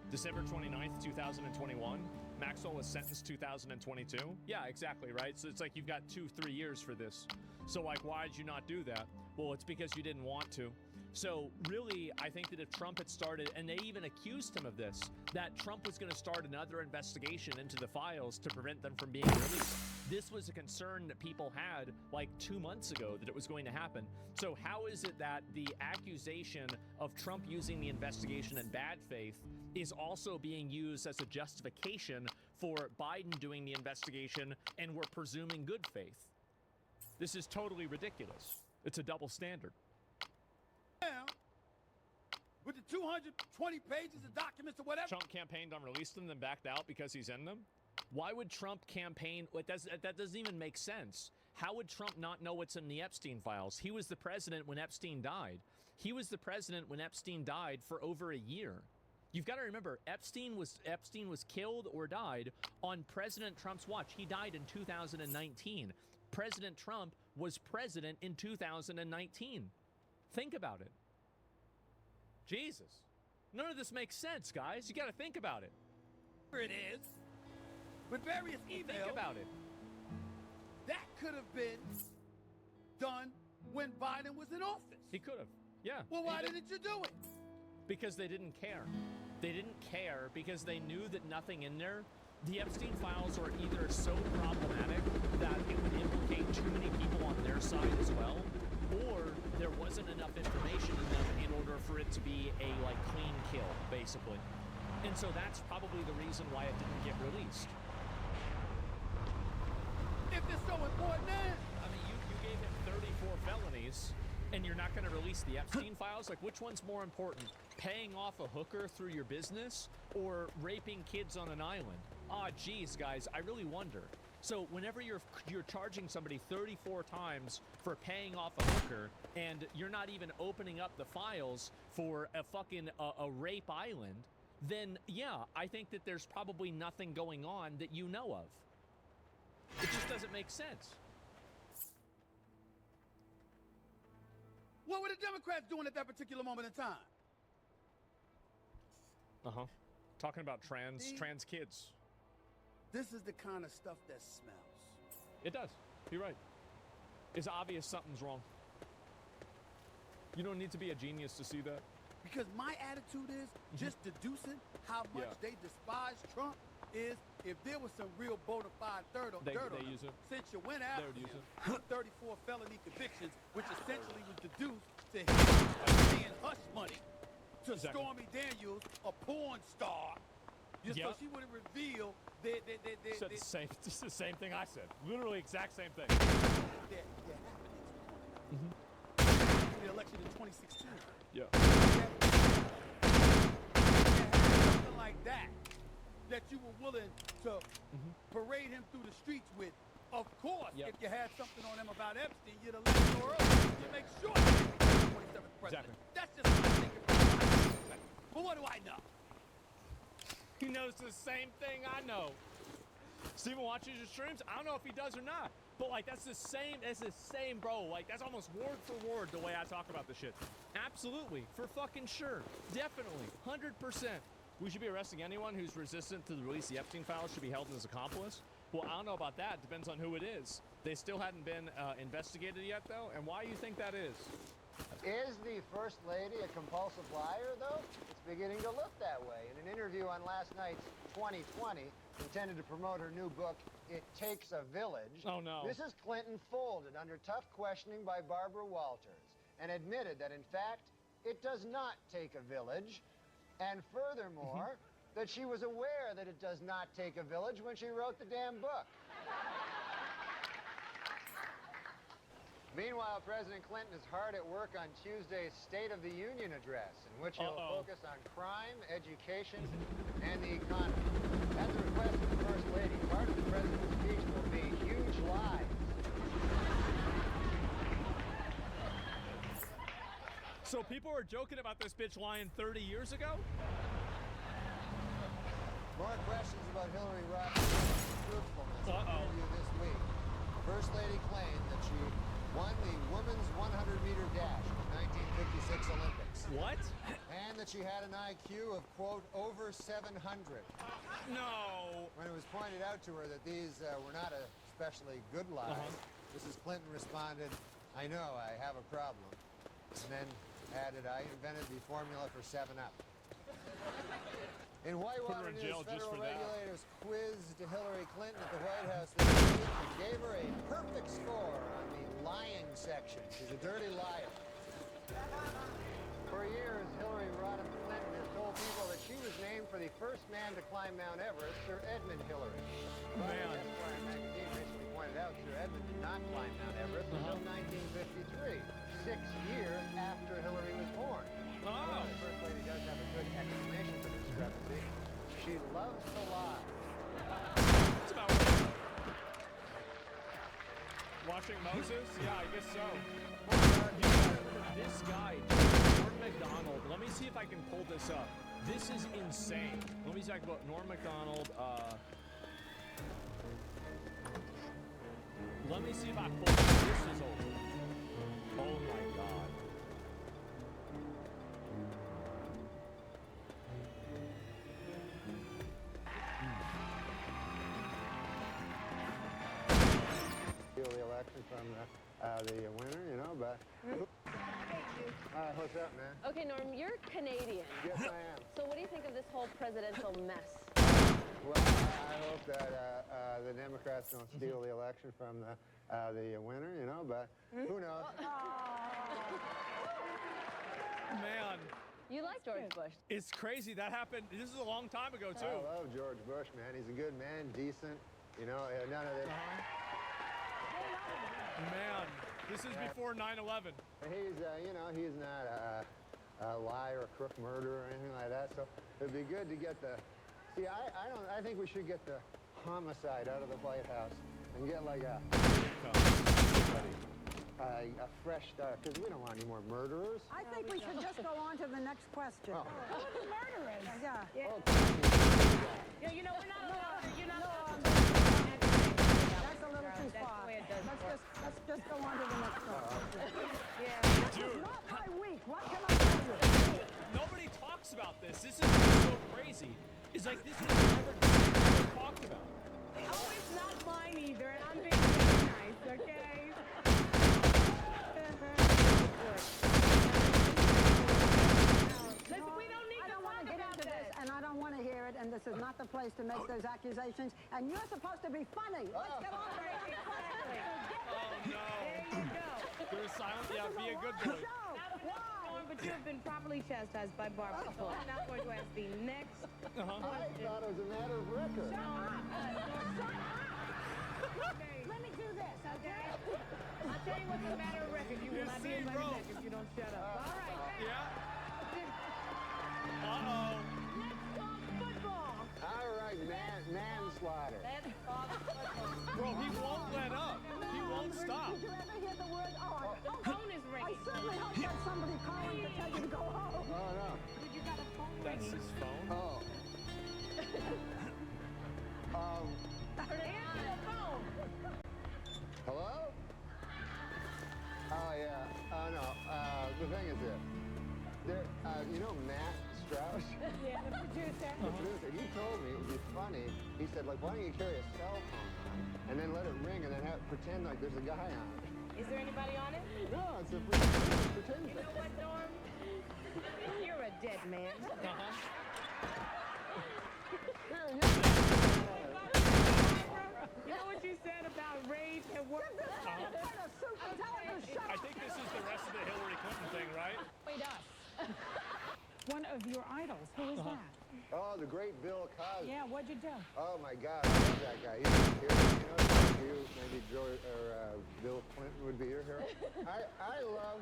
December 29th, 2021, Maxwell was sentenced 2022. Yeah, exactly, right? So it's like you've got 2-3 years for this. So like, why did you not do that? Well, it's because you didn't want to. So really, I think that if Trump had started, and they even accused him of this, that Trump was going to start another investigation into the files to prevent them from being released. This was a concern that people had like 2 months ago that it was going to happen. So how is it that the accusation of Trump using the investigation in bad faith is also being used as a justification for Biden doing the investigation and we're presuming good faith? This is totally ridiculous. It's a double standard.
Now, with the 220 pages of documents or whatever.
Trump campaigned on releasing them, then backed out because he's in them? Why would Trump campaign? That doesn't even make sense. How would Trump not know what's in the Epstein files? He was the president when Epstein died. He was the president when Epstein died for over a year. You've got to remember, Epstein was killed or died on President Trump's watch. He died in 2019. President Trump was president in 2019. Think about it. Jesus. None of this makes sense, guys. You got to think about it.
Here it is. With various emails.
Think about it.
That could have been done when Biden was in office.
He could have. Yeah.
Well, why didn't you do it?
Because they didn't care. They didn't care because they knew that nothing in there. The Epstein files are either so problematic that it would implicate too many people on their side as well, or there wasn't enough information in them in order for it to be a clean kill, basically. And so that's probably the reason why it didn't get released.
If it's so important,
I mean, you gave him 34 felonies, and you're not going to release the Epstein files? Like, which one's more important? Paying off a hooker through your business or raping kids on an island? Ah, geez, guys, I really wonder. So whenever you're charging somebody 34 times for paying off a hooker, and you're not even opening up the files for a fucking a rape island, then yeah, I think that there's probably nothing going on that you know of. It just doesn't make sense.
What were the Democrats doing at that particular moment in time?
Talking about trans kids.
This is the kind of stuff that smells.
It does. You're right. It's obvious something's wrong. You don't need to be a genius to see that.
Because my attitude is just deducing how much they despise Trump is if there was some real bona fide dirt on him, since you went after him, 34 felony convictions, which essentially was deduced to him paying hush money to Stormy Daniels, a porn star, just so she wouldn't reveal that
said the same. Just the same thing I said. Literally exact same thing.
Their happenings the election in 2016.
Yeah.
Something like that you were willing to parade him through the streets with. Of course, if you had something on him about Epstein, you'd have let him go early to make sure he was the 27th president. That's just my thinking. But what do I know?
He knows the same thing I know. Steven watches your streams. I don't know if he does or not, but that's the same, bro. Like, that's almost word for word the way I talk about this shit. Absolutely, for fucking sure, definitely, 100%. We should be arresting anyone who's resistant to the release of the Epstein files. Should be held as accomplice. Well, I don't know about that. Depends on who it is. They still hadn't been investigated yet, though. And why do you think that is?
Is the First Lady a compulsive liar, though? It's beginning to look that way. In an interview on last night's 2020, intended to promote her new book, It Takes a Village, Mrs. Clinton folded under tough questioning by Barbara Walters and admitted that, in fact, it does not take a village, and furthermore, that she was aware that it does not take a village when she wrote the damn book. Meanwhile, President Clinton is hard at work on Tuesday's State of the Union address, in which he'll focus on crime, education, and the economy. At the request of the First Lady, part of the President's speech will be huge lies.
So people were joking about this bitch lying 30 years ago?
More questions about Hillary Rodham truthfulness in an interview this week. The First Lady claimed that she won the women's 100-meter dash in the 1956 Olympics.
What?
And that she had an IQ of, quote, over 700.
No.
When it was pointed out to her that these were not especially good lies, Mrs. Clinton responded, I know, I have a problem. And then added, I invented the formula for 7-Up. In Whitewater News, federal regulators quizzed Hillary Clinton at the White House this week and gave her a perfect score on the lying section. She's a dirty liar. For years, Hillary Rodham Clinton has told people that she was named for the first man to climb Mount Everest, Sir Edmund Hillary. But as Esquire magazine recently pointed out, Sir Edmund did not climb Mount Everest until 1953, 6 years after Hillary was born. The First Lady does have a good explanation for this discrepancy. She loves to lie.
It's about right. Watching Moses? Yeah, I guess so. This guy, Norm Macdonald, let me see if I can pull this up. This is insane. Let me talk about Norm Macdonald. Let me see if I pull this. This is old. Oh my God.
The election from the winner, you know, but... what's up, man?
Okay, Norm, you're Canadian.
Yes, I am.
So what do you think of this whole presidential mess?
Well, I hope that the Democrats don't steal the election from the winner, you know, but who knows?
Man.
You like George Bush.
It's crazy. That happened. This is a long time ago, too.
I love George Bush, man. He's a good man, decent, you know, none of this.
Man, this is before 9/11.
He's, you know, he's not a liar, a crook, murderer, or anything like that, so it'd be good to get the... See, I think we should get the homicide out of the White House and get like a fresh start, because we don't want any more murderers.
I think we should just go on to the next question.
Who are the murderers?
Yeah.
Yeah, you know, we're not allowed to, you're not allowed to.
That's a little too far. Let's just go on to the next question. This is not my week. What can I tell you?
Nobody talks about this. This is so crazy. It's like this is never talked about.
Oh, it's not mine either, and I'm being very nice, okay? Listen, we don't need to talk about this.
And I don't want to hear it, and this is not the place to make those accusations, and you're supposed to be funny. Let's get on to the next question.
Oh, no.
There you go.
Do a silent, yeah, be a good boy.
But you have been properly chastised by Barbara, so I'm now going to ask the next
I thought it was a matter of record.
Let me do this, okay? I'll tell you what's a matter of record. You will not be invited back if you don't shut up. All right.
Yeah. Uh-oh.
Let's talk football.
All right, manslaughter.
Let's talk football.
Bro, he won't let up. He won't stop.
Did you ever hear the word?
Phone is
I
ringing.
certainly hope that's somebody calling to tell you to go home.
Oh, no.
Did you got a phone
That's
ringing?
his phone?
Oh.
Answer the phone.
Hello? Oh, yeah. Oh, no. The thing is this. You know Matt Strauss?
Yeah, the producer.
The producer, he told me it would be funny. He said, like, why don't you carry a cell phone on and then let it ring and then pretend like there's a guy on it.
Is there anybody on it?
No, it's a pretend
You know what, Norm? You're a dead man. You know what you said about rape and work?
I think this is the rest of the Hillary Clinton thing, right?
Wait us. One of your idols. Who is that?
Oh, the great Bill Cosby.
Yeah, what'd you do?
Oh, my God, I love that guy. He's a hero. You know, maybe Joe or Bill Clinton would be your hero. I love.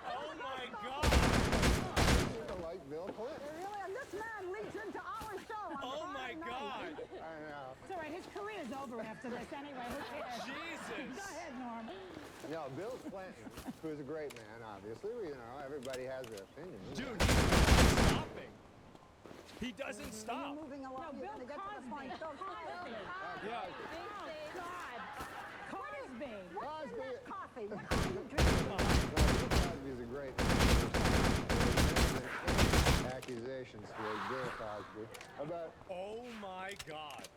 Oh, my God.
I like Bill Clinton.
Really? And this man leads into our show on
Oh, my
Friday
God.
night.
I know.
It's all right. His career's over after this anyway. Who cares?
Jesus.
Go ahead, Norm.
No, Bill Clinton, who's a great man, obviously. You know, everybody has their opinion.
Dude, he's not stopping. He doesn't stop.
Moving along,
No,
you're
Bill
going to get to the point.
Cosby.
Cosby.
Yeah.
Oh, God. Cosby.
What's in that coffee? What are you drinking?
Bill Cosby's a great man. Accusations toward Bill Cosby about...
Oh, my God.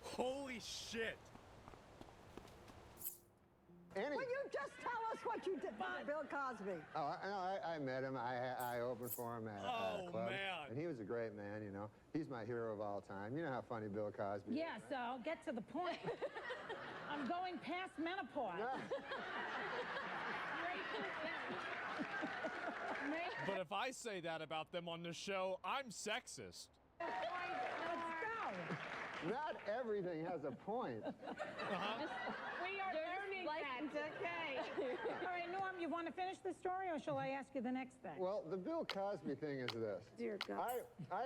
Holy shit.
Will you just tell us what you did for Bill Cosby?
Oh, I met him. I opened for him at a club.
Man.
And he was a great man, you know. He's my hero of all time. You know how funny Bill Cosby is.
Yeah, so I'll get to the point. I'm going past menopause.
But if I say that about them on the show, I'm sexist.
Let's go.
Not everything has a point.
We are learning that, okay? All right, Norm, you want to finish the story, or shall I ask you the next thing?
Well, the Bill Cosby thing is this.
Dear God.
I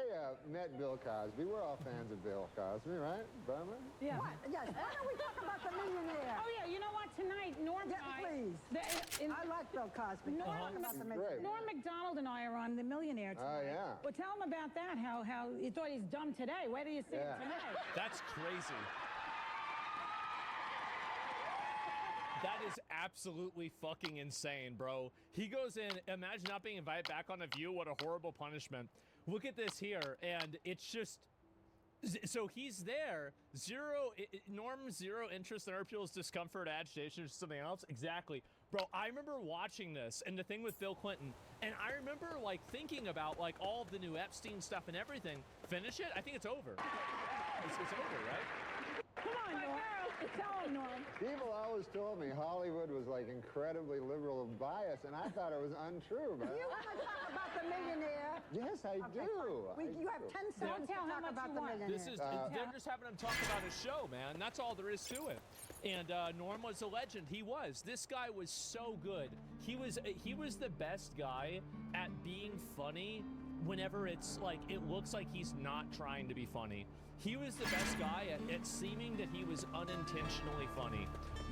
met Bill Cosby. We're all fans of Bill Cosby, right, Barbara?
Yeah.
What? Yes. Why don't we talk about the millionaire?
Oh, yeah, you know what? Tonight, Norm and I...
Please. I like Bill Cosby. Talk about the millionaire.
Norm MacDonald and I are on The Millionaire tonight.
Oh, yeah.
Well, tell him about that, how you thought he's dumb today. Where do you see him tonight?
That's crazy. That is absolutely fucking insane, bro. He goes in, imagine not being invited back on The View. What a horrible punishment. Look at this here, and it's just, So he's there. Norm, zero interest in other people's discomfort, agitation, or something else. Exactly. Bro, I remember watching this and the thing with Bill Clinton, and I remember like thinking about like all of the new Epstein stuff and everything. Finish it? I think it's over. It's over, right?
Come on, Norm. It's on, Norm.
People always told me Hollywood was like incredibly liberal and biased, and I thought it was untrue, man.
You want to talk about the millionaire?
Yes, I do.
You have 10 seconds to talk about the millionaire.
This is they're just having him talk about his show, man. That's all there is to it. And Norm was a legend. He was. This guy was so good. He was the best guy at being funny whenever it's like it looks like he's not trying to be funny. He was the best guy at seeming that he was unintentionally funny.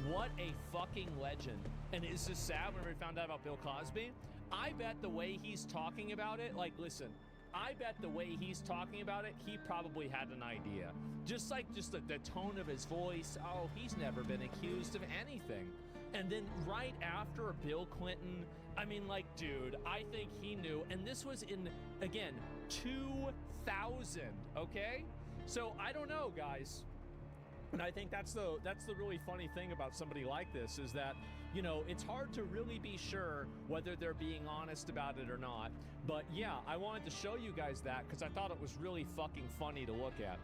What a fucking legend. And it's just sad when we found out about Bill Cosby. I bet the way he's talking about it, like, listen, I bet the way he's talking about it, he probably had an idea. Just the tone of his voice. Oh, he's never been accused of anything. And then right after Bill Clinton, I mean, like, dude, I think he knew. And this was in, again, 2000, okay? So I don't know, guys. And I think that's the really funny thing about somebody like this is that, you know, it's hard to really be sure whether they're being honest about it or not. But yeah, I wanted to show you guys that because I thought it was really fucking funny to look at.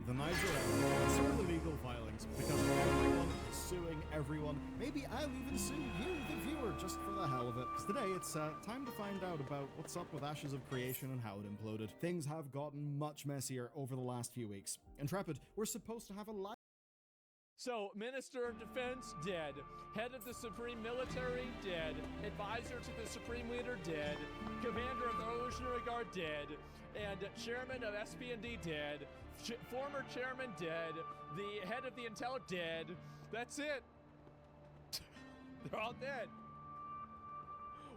The Niger Emperor sued the legal filings because everyone is suing everyone. Maybe I'll even sue you, the viewer, just for the hell of it. 'Cause today it's time to find out about what's up with Ashes of Creation and how it imploded. Things have gotten much messier over the last few weeks. Intrepid, we're supposed to have a live.
So, Minister of Defense, dead. Head of the Supreme Military, dead. Advisor to the Supreme Leader, dead. Commander of the Revolutionary Guard, dead. And Chairman of SP&D, dead. Former Chairman, dead. The head of the Intel, dead. That's it. They're all dead.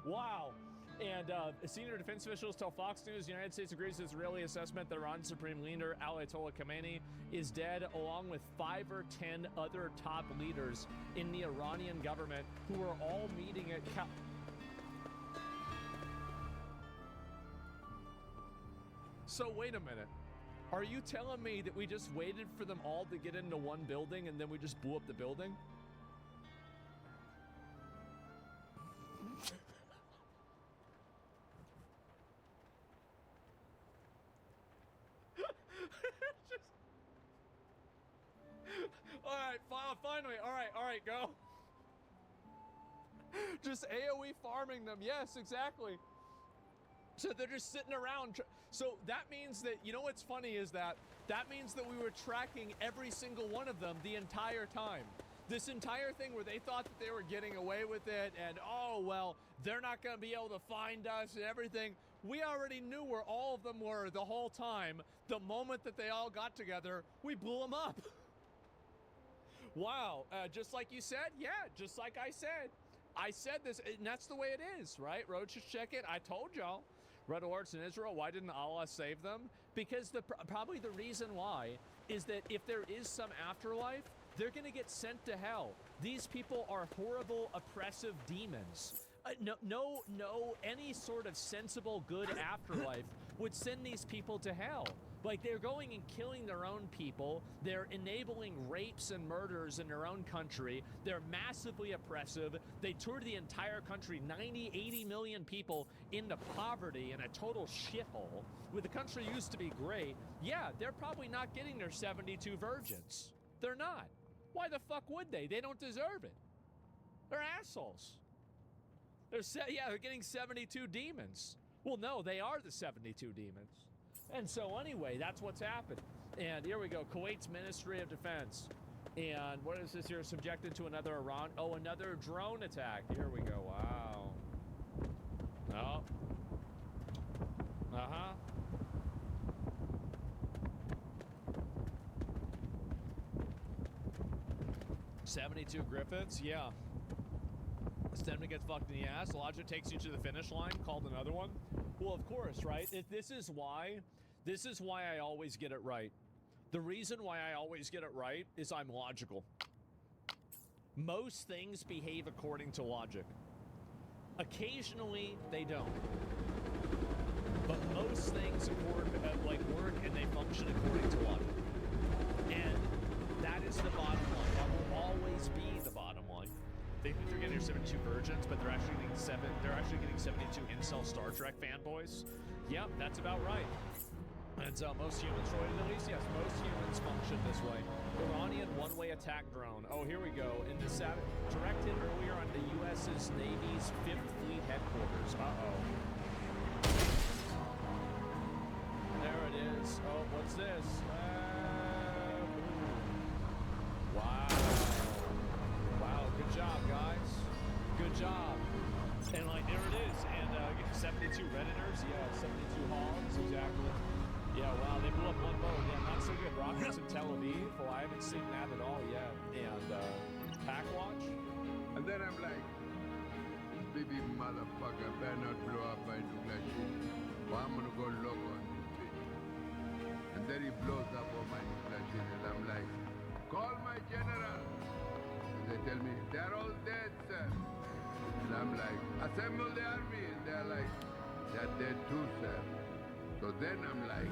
Wow. And senior defense officials tell Fox News the United States agrees with Israeli assessment that Iran's Supreme Leader Ayatollah Khamenei is dead, along with 5 or 10 other top leaders in the Iranian government who are all meeting at So wait a minute. Are you telling me that we just waited for them all to get into one building and then we just blew up the building? Finally, all right, go. Just AoE farming them. Yes, exactly. So they're just sitting around. So that means that, you know what's funny is that means that we were tracking every single one of them the entire time. This entire thing where they thought that they were getting away with it and, oh, well, they're not going to be able to find us and everything. We already knew where all of them were the whole time. The moment that they all got together, we blew them up. Wow. Just like you said? Yeah, just like I said. I said this, and that's the way it is, right? Roach, just check it. I told y'all. Red alerts in Israel, why didn't Allah save them? Because probably the reason why is that if there is some afterlife, they're going to get sent to hell. These people are horrible, oppressive demons. No, any sort of sensible, good afterlife would send these people to hell. Like, they're going and killing their own people. They're enabling rapes and murders in their own country. They're massively oppressive. They toured the entire country, 90, 80 million people into poverty and a total shithole. Where the country used to be great, yeah, they're probably not getting their 72 virgins. They're not. Why the fuck would they? They don't deserve it. They're assholes. They're getting 72 demons. Well, no, they are the 72 demons. And so anyway, that's what's happened. And here we go, Kuwait's Ministry of Defense. And what is this here? Subjected to another another drone attack. Here we go, wow. Oh. Uh-huh. "72 Griffiths, yeah. Stemma gets fucked in the ass. Logic takes you to the finish line, called another one. Well, of course, right? This is why I always get it right. The reason why I always get it right is I'm logical. Most things behave according to logic. Occasionally, they don't. But most things work and they function according to logic. And that is the bottom line. That will always be the bottom line. They think they're getting 72 virgins, but they're actually getting 72 incel Star Trek fanboys. Yep, that's about right. And most humans, at least, yes, most humans function this way. Iranian one-way attack drone. Oh, here we go. In the directed earlier on the U.S.'s Navy's 5th Fleet headquarters. Uh-oh. There it is. Oh, what's this? Wow. Wow, good job, guys. Good job. And there it is. And 72 Redditors. Yeah, 72 hogs, exactly. Yeah, wow, they blew up one boat. Yeah, not so good. Rockets in Tel Aviv. Well, I haven't seen that at all yet. And Packwatch.
And then I'm like, baby motherfucker, better not blow up my nuclear shit. Or I'm gonna go look on this bitch. And then he blows up all my nuclear shit. And I'm like, call my general. And they tell me, they're all dead, sir. And I'm like, assemble the army. And they're like, they're dead too, sir. So then I'm like,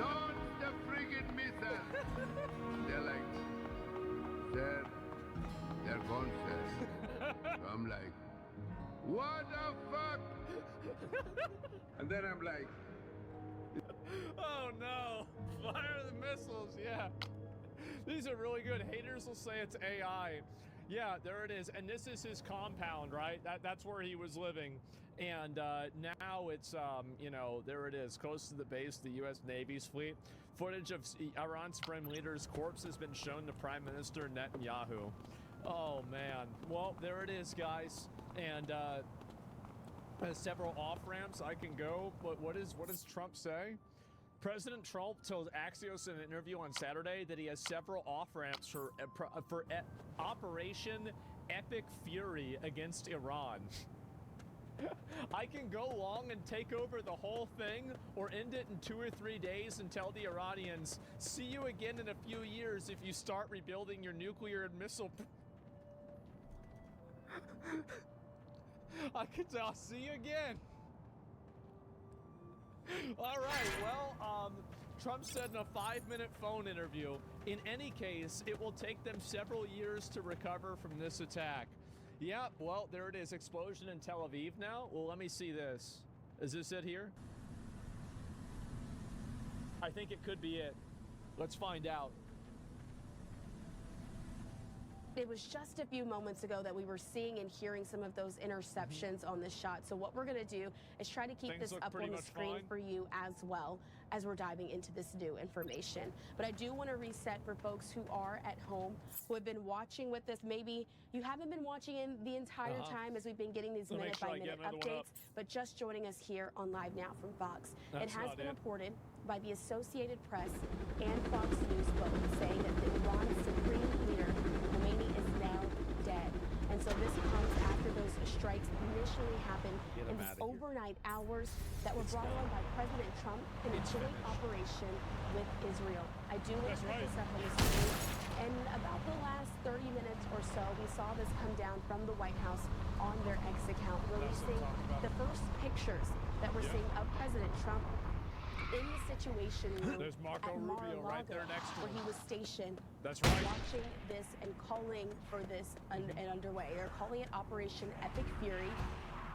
launch the friggin' missile. They're like, sir, they're gone, sir. So I'm like, what the fuck? And then I'm like,
oh no, fire the missiles, yeah. These are really good. Haters will say it's AI. Yeah, there it is. And this is his compound, right? That's where he was living. And now it's, there it is, close to the base of the U.S. Navy's fleet. Footage of Iran's Supreme Leader's corpse has been shown to Prime Minister Netanyahu. Oh, man. Well, there it is, guys. And several off-ramps I can go. But what does Trump say? President Trump told Axios in an interview on Saturday that he has several off-ramps for Operation Epic Fury against Iran. I can go long and take over the whole thing, or end it in 2 or 3 days and tell the Iranians, see you again in a few years if you start rebuilding your nuclear and missile... I'll see you again. All right, well, Trump said in a 5-minute phone interview, in any case, it will take them several years to recover from this attack. Yeah, well, there it is. Explosion in Tel Aviv now. Well, let me see this. Is this it here? I think it could be it. Let's find out.
It was just a few moments ago that we were seeing and hearing some of those interceptions on this shot. So what we're going to do is try to keep this up on the screen for you as well as we're diving into this new information. But I do want to reset for folks who are at home, who have been watching with us. Maybe you haven't been watching in the entire time as we've been getting these minute-by-minute updates, but just joining us here on Live Now from Fox. It has been reported by the Associated Press and Fox News both saying that the Iran's supreme leader is now dead. And so this comes after those strikes initially happened in the overnight hours that were brought on by President Trump in a joint operation with Israel. I do want to put this up on the screen. And about the last 30 minutes or so, we saw this come down from the White House on their X account, releasing the first pictures that we're seeing of President Trump in the Situation Room
There's Marco
at
Rubio right there next to
where
him.
he was stationed,
right.
watching this and calling for this and underway. They're calling it Operation Epic Fury.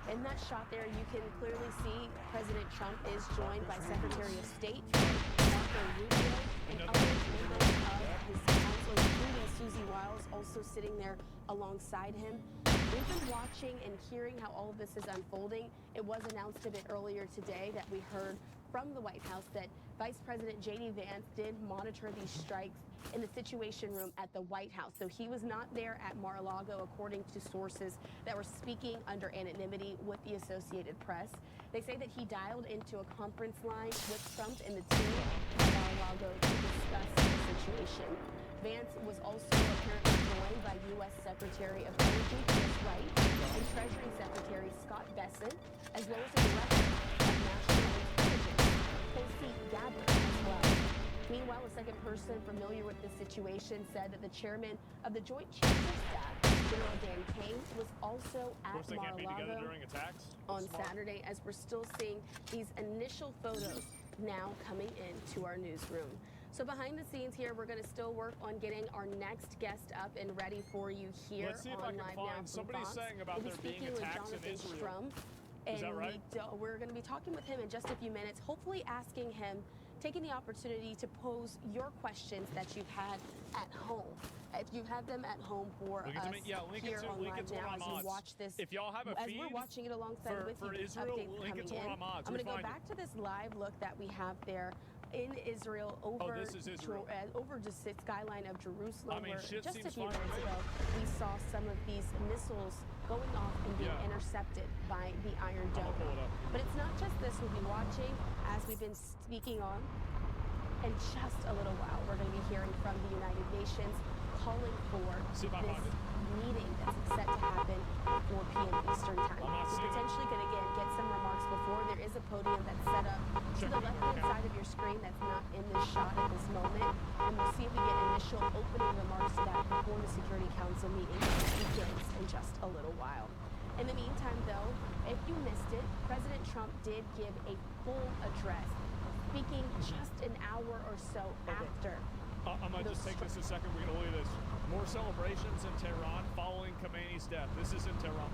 In that shot there, you can clearly see President Trump is joined by Secretary of State Marco Rubio and other members of his council, including Susie Wiles, also sitting there alongside him. We've been watching and hearing how all of this is unfolding. It was announced a bit earlier today that we heard from the White House that Vice President J.D. Vance did monitor these strikes in the Situation Room at the White House. So he was not there at Mar-a-Lago, according to sources that were speaking under anonymity with the Associated Press. They say that he dialed into a conference line with Trump and the team at Mar-a-Lago to discuss the situation. Vance was also apparently joined by U.S. Secretary of Energy Chris Wright and Treasury Secretary Scott Bessent, as well as the Director of National Intelligence, Tulsi Gabbard, as well. Meanwhile, a second person familiar with the situation said that the chairman of the Joint Chiefs of Staff, General Dan Kane was also at
Of course, they can't be together
Mar-a-Lago
during attacks.
on Saturday, as we're still seeing these initial photos now coming into our newsroom. So behind the scenes here, we're going to still work on getting our next guest up and ready for you here
Let's see if
on
I can
Live
find
Now from
somebody
Fox.
saying about
We'll
there
be
being
speaking with
attacks in
Jonathan
Israel.
Strum,
Is that right?
we're going to be talking with him in just a few minutes, hopefully asking him, taking the opportunity to pose your questions that you've had at home. If you have them at home for us here on Live Now as you watch this,
if y'all have a
as
feed
we're watching it alongside with
for
you,
Israel,
updates
link it
coming
to
in.
our mods.
I'm going to go back to this live look that we have there in Israel over
this is Israel.
Over just the skyline of Jerusalem.
I mean,
where
shit
just a
seems
few
fine to
minutes
me.
ago, we saw some of these missiles going off and being intercepted by the Iron Dome. But it's not just this we'll be watching, as we've been speaking on. In just a little while, we're going to be hearing from the United Nations calling for this meeting that's set to happen at 4 p.m. Eastern Time. We're potentially going to get some remarks before. There is a podium that's set up to the left-hand side of your screen that's not in this shot at this moment. And we'll see if we get initial opening remarks to that before the Security Council meeting begins in just a little while. In the meantime, though, if you missed it, President Trump did give a full address, speaking just an hour or so after.
I might just take this a second. We're going to leave this. More celebrations in Tehran following Khamenei's death. This is in Tehran.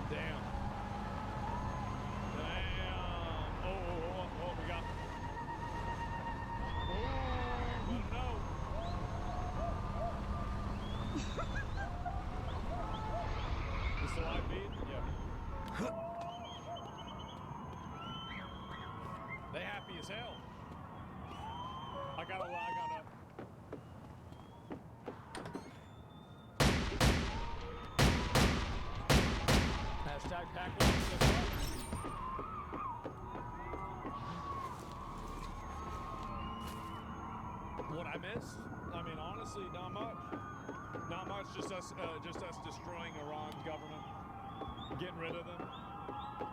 Damn. Oh, we got. Let him know. This the live feed? Yeah. They happy as hell. I gotta. Hashtag pack lunch, that's right. What I missed? I mean, honestly, not much. Not much. Just us destroying Iran's government, getting rid of them.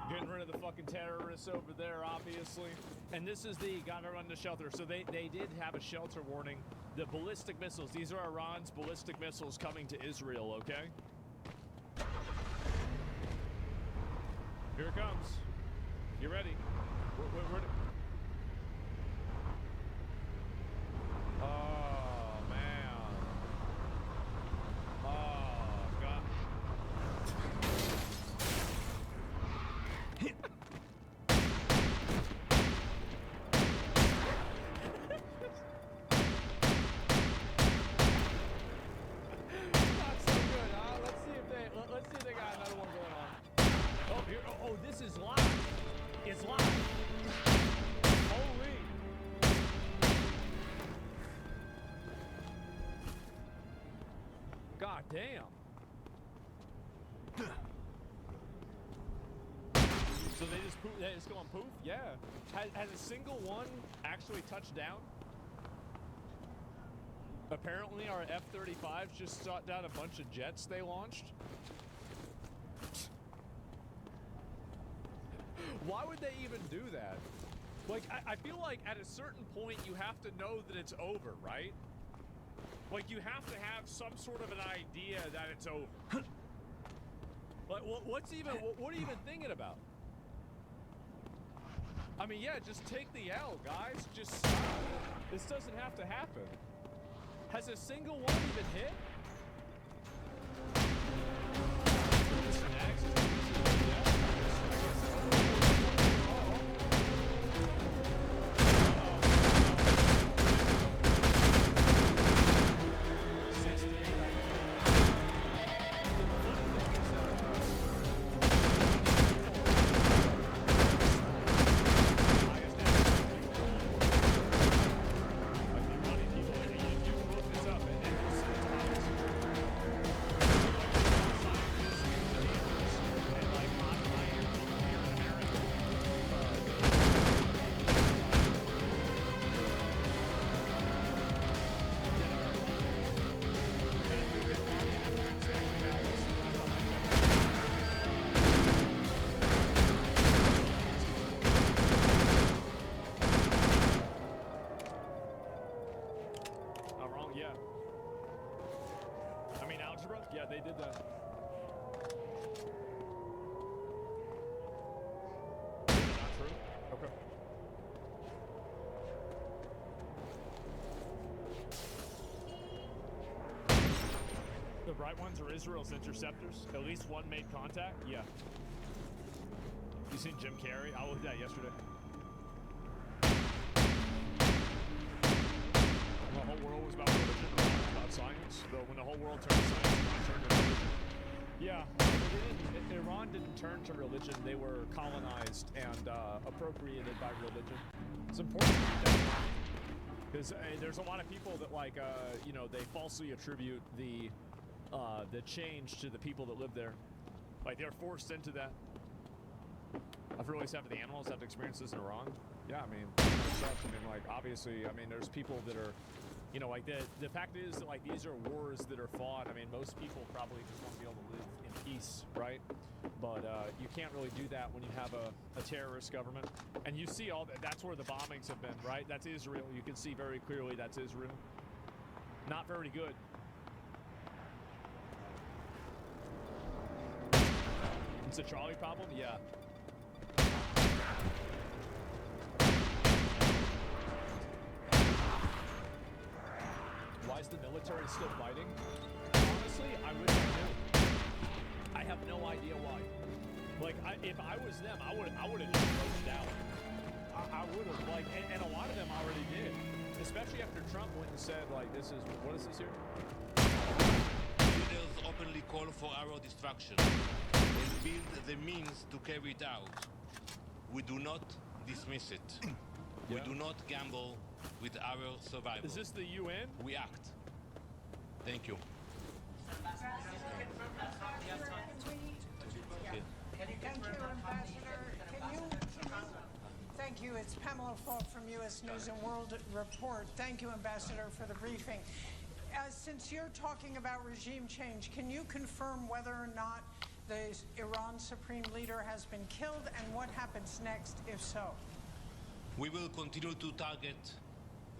Getting rid of the fucking terrorists over there, obviously. And this is the gotta run to shelter. So they did have a shelter warning. The ballistic missiles, these are Iran's ballistic missiles coming to Israel, okay? Here it comes. You ready? Where oh, man. Oh, God. Let's see if they got another one going on. Oh, here. Oh, this is live. It's live. Holy. God damn. So they just go on poof? Yeah. Has a single one actually touched down? Apparently our F-35s just shot down a bunch of jets they launched. Why would they even do that? Like, I feel like at a certain point you have to know that it's over, right? Like, you have to have some sort of an idea that it's over. Like, what are you even thinking about? I mean, yeah, just take the L, guys. Just stop. This doesn't have to happen. Has a single one even hit? they did that. Not true? Okay. The bright ones are Israel's interceptors. At least one made contact? Yeah. You seen Jim Carrey? I looked at that yesterday. The whole world was about religion, about science. But when the whole world turned to science, Iran turned to religion. Yeah, Iran didn't turn to religion. They were colonized and appropriated by religion. It's important to keep that in mind. Because there's a lot of people that, like, you know, they falsely attribute the change to the people that live there. Like, they're forced into that. I've realized after the animals have experiences in Iran. Yeah, I mean, it sucks. I mean, like, obviously, I mean, there's people that are, you know, like, the fact is that, like, these are wars that are fought. I mean, most people probably just want to be able to live in peace, right? But you can't really do that when you have a terrorist government. And you see all that. That's where the bombings have been, right? That's Israel. You can see very clearly that's Israel. Not very good. It's a Charlie problem? Yeah. Why is the military still fighting? Honestly, I wish I knew. I have no idea why. Like, if I was them, I would have just closed out. I would have, like, and a lot of them already did. Especially after Trump went and said, like, this is, what is this here?
Leaders openly call for our destruction and build the means to carry it out. We do not dismiss it.
Yeah.
We do not gamble with our survival.
Is this the UN?
We act. Thank you.
Thank you. It's Pamela Falk from U.S. News and World Report. Thank you, Ambassador, for the briefing. Since you're talking about regime change, can you confirm whether or not the Iran Supreme Leader has been killed, and what happens next, if so?
We will continue to target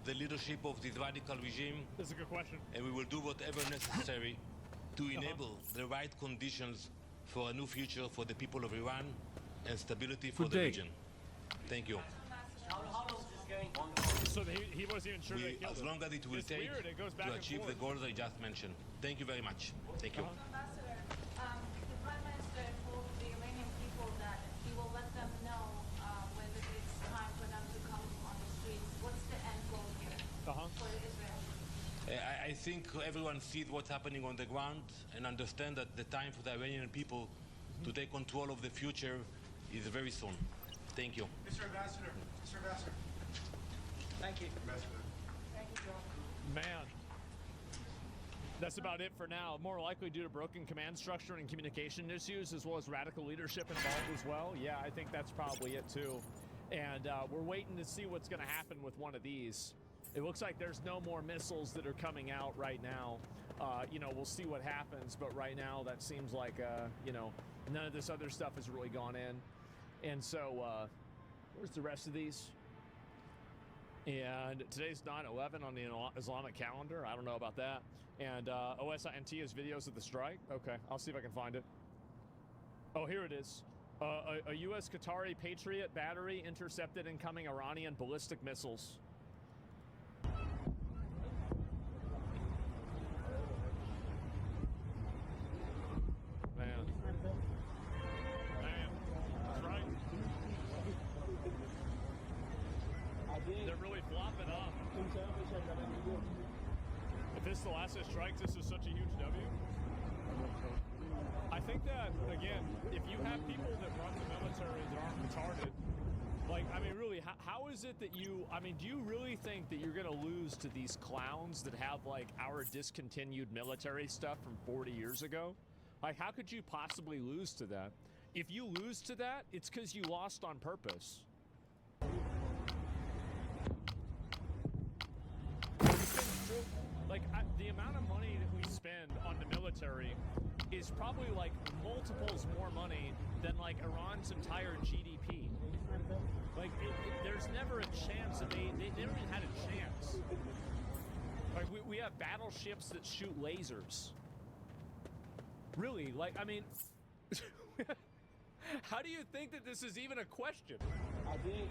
the leadership of this radical regime.
That's a good question.
And we will do whatever necessary to enable the right conditions for a new future for the people of Iran and stability for the region. Thank you.
How long is this going on?
So he wasn't even sure they killed
as
him.
long as it will
It's
take
weird. It goes back
to
and
achieve
forth.
the goals I just mentioned. Thank you very much. Thank you.
Ambassador, the Prime Minister told the Iranian people that he will let them know when it's time for them to come on the streets. What's the end goal here for Israel?
I think everyone sees what's happening on the ground and understand that the time for the Iranian people to take control of the future is very soon. Thank you.
Mr. Ambassador. Mr. Ambassador. Thank you. Ambassador.
Thank you, Joe.
Man. That's about it for now. More likely due to broken command structure and communication issues, as well as radical leadership involved as well. Yeah, I think that's probably it too. And we're waiting to see what's going to happen with one of these. It looks like there's no more missiles that are coming out right now. You know, we'll see what happens, but right now that seems like, you know, none of this other stuff has really gone in. And so, where's the rest of these? And today's 9/11 on the Islamic calendar. I don't know about that. And OSINT has videos of the strike. Okay, I'll see if I can find it. Oh, here it is. A U.S. Qatari Patriot battery intercepted incoming Iranian ballistic missiles. Man. That's right. They're really flopping up. If this is the last of strikes, this is such a huge W. I think that, again, if you have people that run the military that aren't retarded, like, I mean, really, how is it that you, I mean, do you really think that you're going to lose to these clowns that have, like, our discontinued military stuff from 40 years ago? Like, how could you possibly lose to that? If you lose to that, it's because you lost on purpose. Like, the amount of money that we spend on the military is probably, like, multiples more money than, like, Iran's entire GDP. Like, there's never a chance that they never even had a chance. Like, we have battleships that shoot lasers. Really, like, I mean, how do you think that this is even a question?
I did.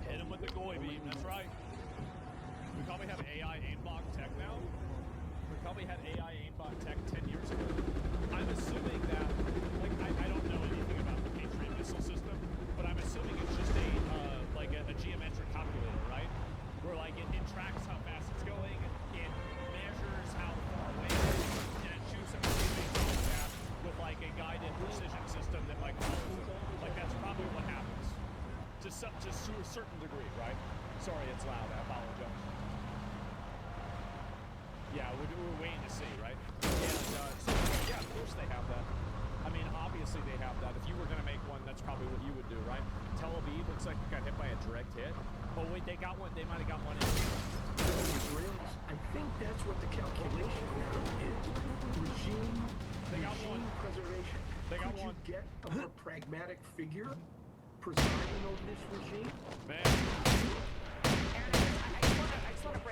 Hit him with the goy beam, that's right. We probably have AI aimbot tech now. We probably had AI aimbot tech 10 years ago. I'm assuming that, like, I don't know anything about the Patriot missile system, but I'm assuming it's just a geometric calculator, right? Where, like, it tracks how fast it's going, it measures how far away it is, and it shoots it really fast with, like, a guided precision system that, like, follows it. Like, that's probably what happens. To a certain degree, right? Sorry, it's loud. I apologize. Yeah, we're waiting to see, right? And so, yeah, of course they have that. I mean, obviously they have that. If you were going to make one, that's probably what you would do, right? Tel Aviv looks like it got hit by a direct hit. Oh, wait, they got one. They might have got one in.
Israelis, I think that's what the calculation now is. Regime preservation.
They got
Could
one.
you get a more pragmatic figure presiding over this regime?
Man.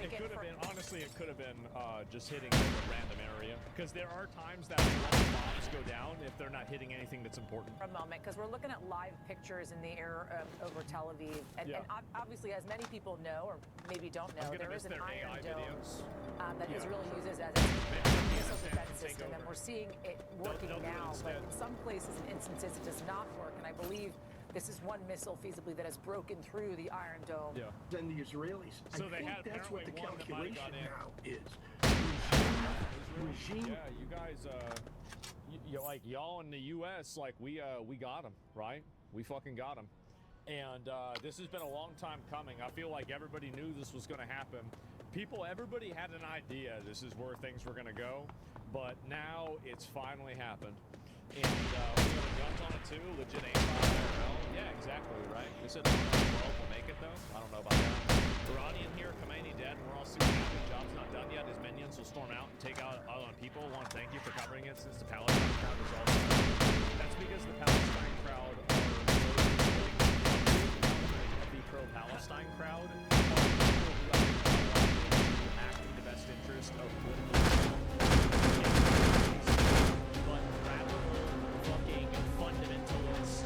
It could have been, honestly, it could have been just hitting a random area. Because there are times that bombs go down if they're not hitting anything that's important.
For a moment, because we're looking at live pictures in the air over Tel Aviv. And obviously, as many people know, or maybe don't know, there is an Iron Dome that Israel uses as a missile defense system. And we're seeing it working now. But in some places and instances, it does not work. And I believe this is one missile feasibly that has broken through the Iron Dome.
Yeah. Then the Israelis.
So
I think that's what the calculation now is. Regime.
Yeah, you guys, like y'all in the U.S., like we got them, right? We fucking got them. And this has been a long time coming. I feel like everybody knew this was going to happen. Everybody had an idea this is where things were going to go, but now it's finally happened. And we got guns on it too, legit aimbot IRL. Yeah, exactly, right? They said 12 will make it though. I don't know about that. Iranian here, Khomeini dead. We're all super happy. Job's not done yet. His minions will storm out and take out on people. I want to thank you for covering it since the Palestine crowd is also. That's because the Palestine crowd are the pro-Palestine crowd are people who act in the best interest of political but rather fucking fundamentalist,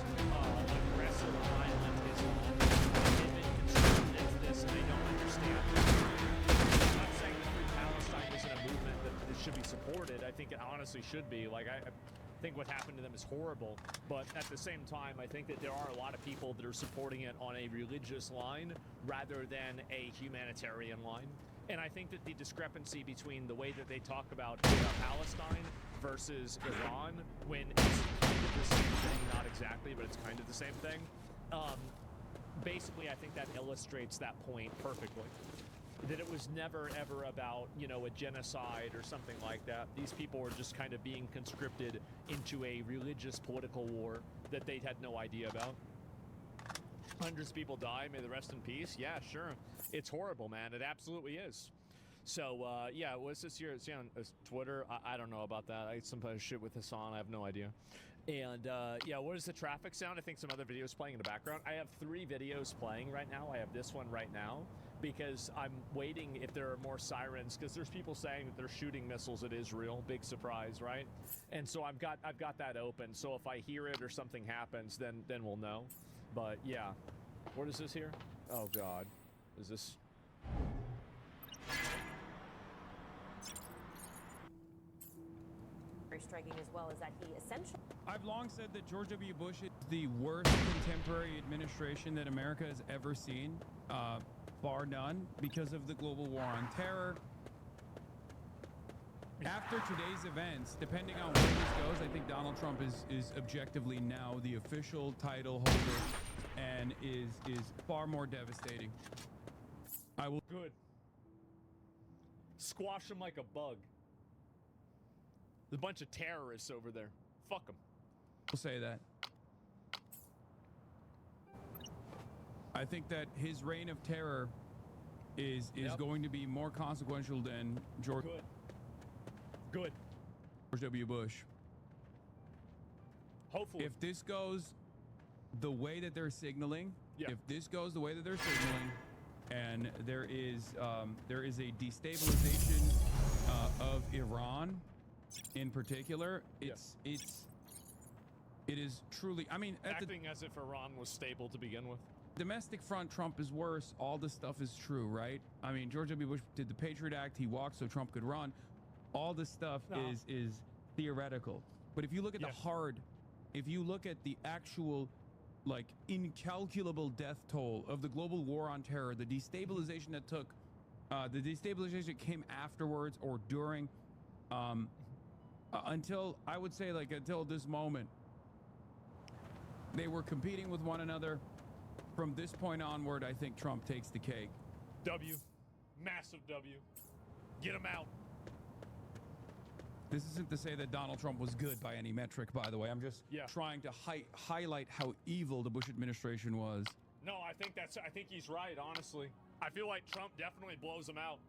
aggressive, violent Islam. They've been constructed into this and they don't understand. I'm not saying that Free Palestine isn't a movement that should be supported. I think it honestly should be. Like, I think what happened to them is horrible, but at the same time, I think that there are a lot of people that are supporting it on a religious line rather than a humanitarian line. And I think that the discrepancy between the way that they talk about Palestine versus Iran, when it's kind of the same thing, not exactly, but it's kind of the same thing, basically I think that illustrates that point perfectly. That it was never ever about, you know, a genocide or something like that. These people were just kind of being conscripted into a religious political war that they had no idea about. Hundreds of people die, may the rest in peace. Yeah, sure. It's horrible, man. It absolutely is. So, yeah, what's this here? See on Twitter? I don't know about that. I sometimes shit with Hassan. I have no idea. And, yeah, what is the traffic sound? I think some other videos playing in the background. I have 3 videos playing right now. I have this one right now because I'm waiting if there are more sirens, because there's people saying that they're shooting missiles at Israel. Big surprise, right? And so I've got that open. So if I hear it or something happens, then we'll know. But, yeah. What is this here? Oh, God. Is this...
Very striking as well is that he essentially...
I've long said that George W. Bush is the worst contemporary administration that America has ever seen, bar none, because of the global war on terror. After today's events, depending on where this goes, I think Donald Trump is objectively now the official title holder and is far more devastating. I will...
Good. Squash him like a bug. There's a bunch of terrorists over there. Fuck them.
We'll say that. I think that his reign of terror is going to be more consequential than George W. Bush.
Hopefully.
If this goes the way that they're signaling, If this goes the way that they're signaling, and there is a destabilization of Iran in particular, it is truly, I mean,
acting as if Iran was stable to begin with.
Domestic front, Trump is worse. All this stuff is true, right? I mean, George W. Bush did the Patriot Act. He walked so Trump could run. All this stuff is theoretical. But if you look at if you look at the actual, like, incalculable death toll of the global war on terror, the destabilization that took, the destabilization that came afterwards or during, until, I would say, like, until this moment, they were competing with one another. From this point onward, I think Trump takes the cake.
W. Massive W. Get him out.
This isn't to say that Donald Trump was good by any metric, by the way. I'm just trying to highlight how evil the Bush administration was.
No, I think he's right, honestly. I feel like Trump definitely blows him out.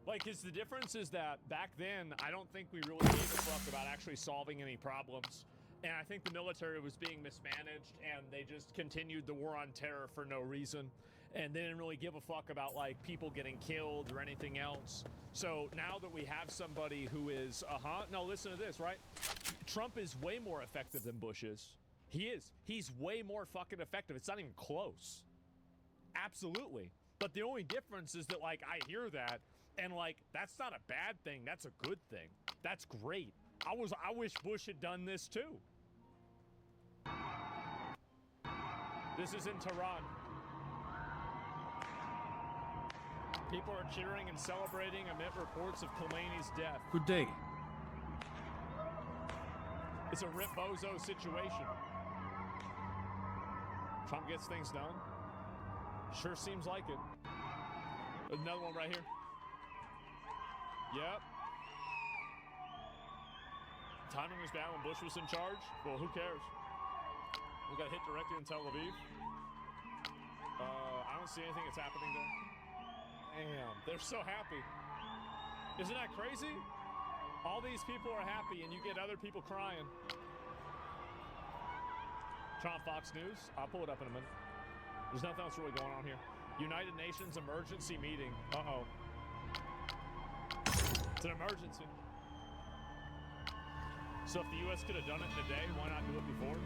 Like, the difference is that back then, I don't think we really gave a fuck about actually solving any problems. And I think the military was being mismanaged, and they just continued the war on terror for no reason. And they didn't really give a fuck about, like, people getting killed or anything else. So now that we have somebody who is, no, listen to this, right? Trump is way more effective than Bush is. He is. He's way more fucking effective. It's not even close. Absolutely. But the only difference is that, like, I hear that, and, like, that's not a bad thing. That's a good thing. That's great. I wish Bush had done this too. This is in Tehran. People are cheering and celebrating amid reports of Khomeini's death.
Good day.
It's a Rip Bozo situation. Trump gets things done. Sure seems like it. There's another one right here. Yep. Timing was bad when Bush was in charge. Well, who cares? We got hit directly in Tel Aviv. I don't see anything that's happening there. Damn, they're so happy. Isn't that crazy? All these people are happy, and you get other people crying. Trump Fox News. I'll pull it up in a minute. There's nothing else really going on here. United Nations emergency meeting. Uh-oh. It's an emergency. So if the U.S. could have done it in a day, why not do it before?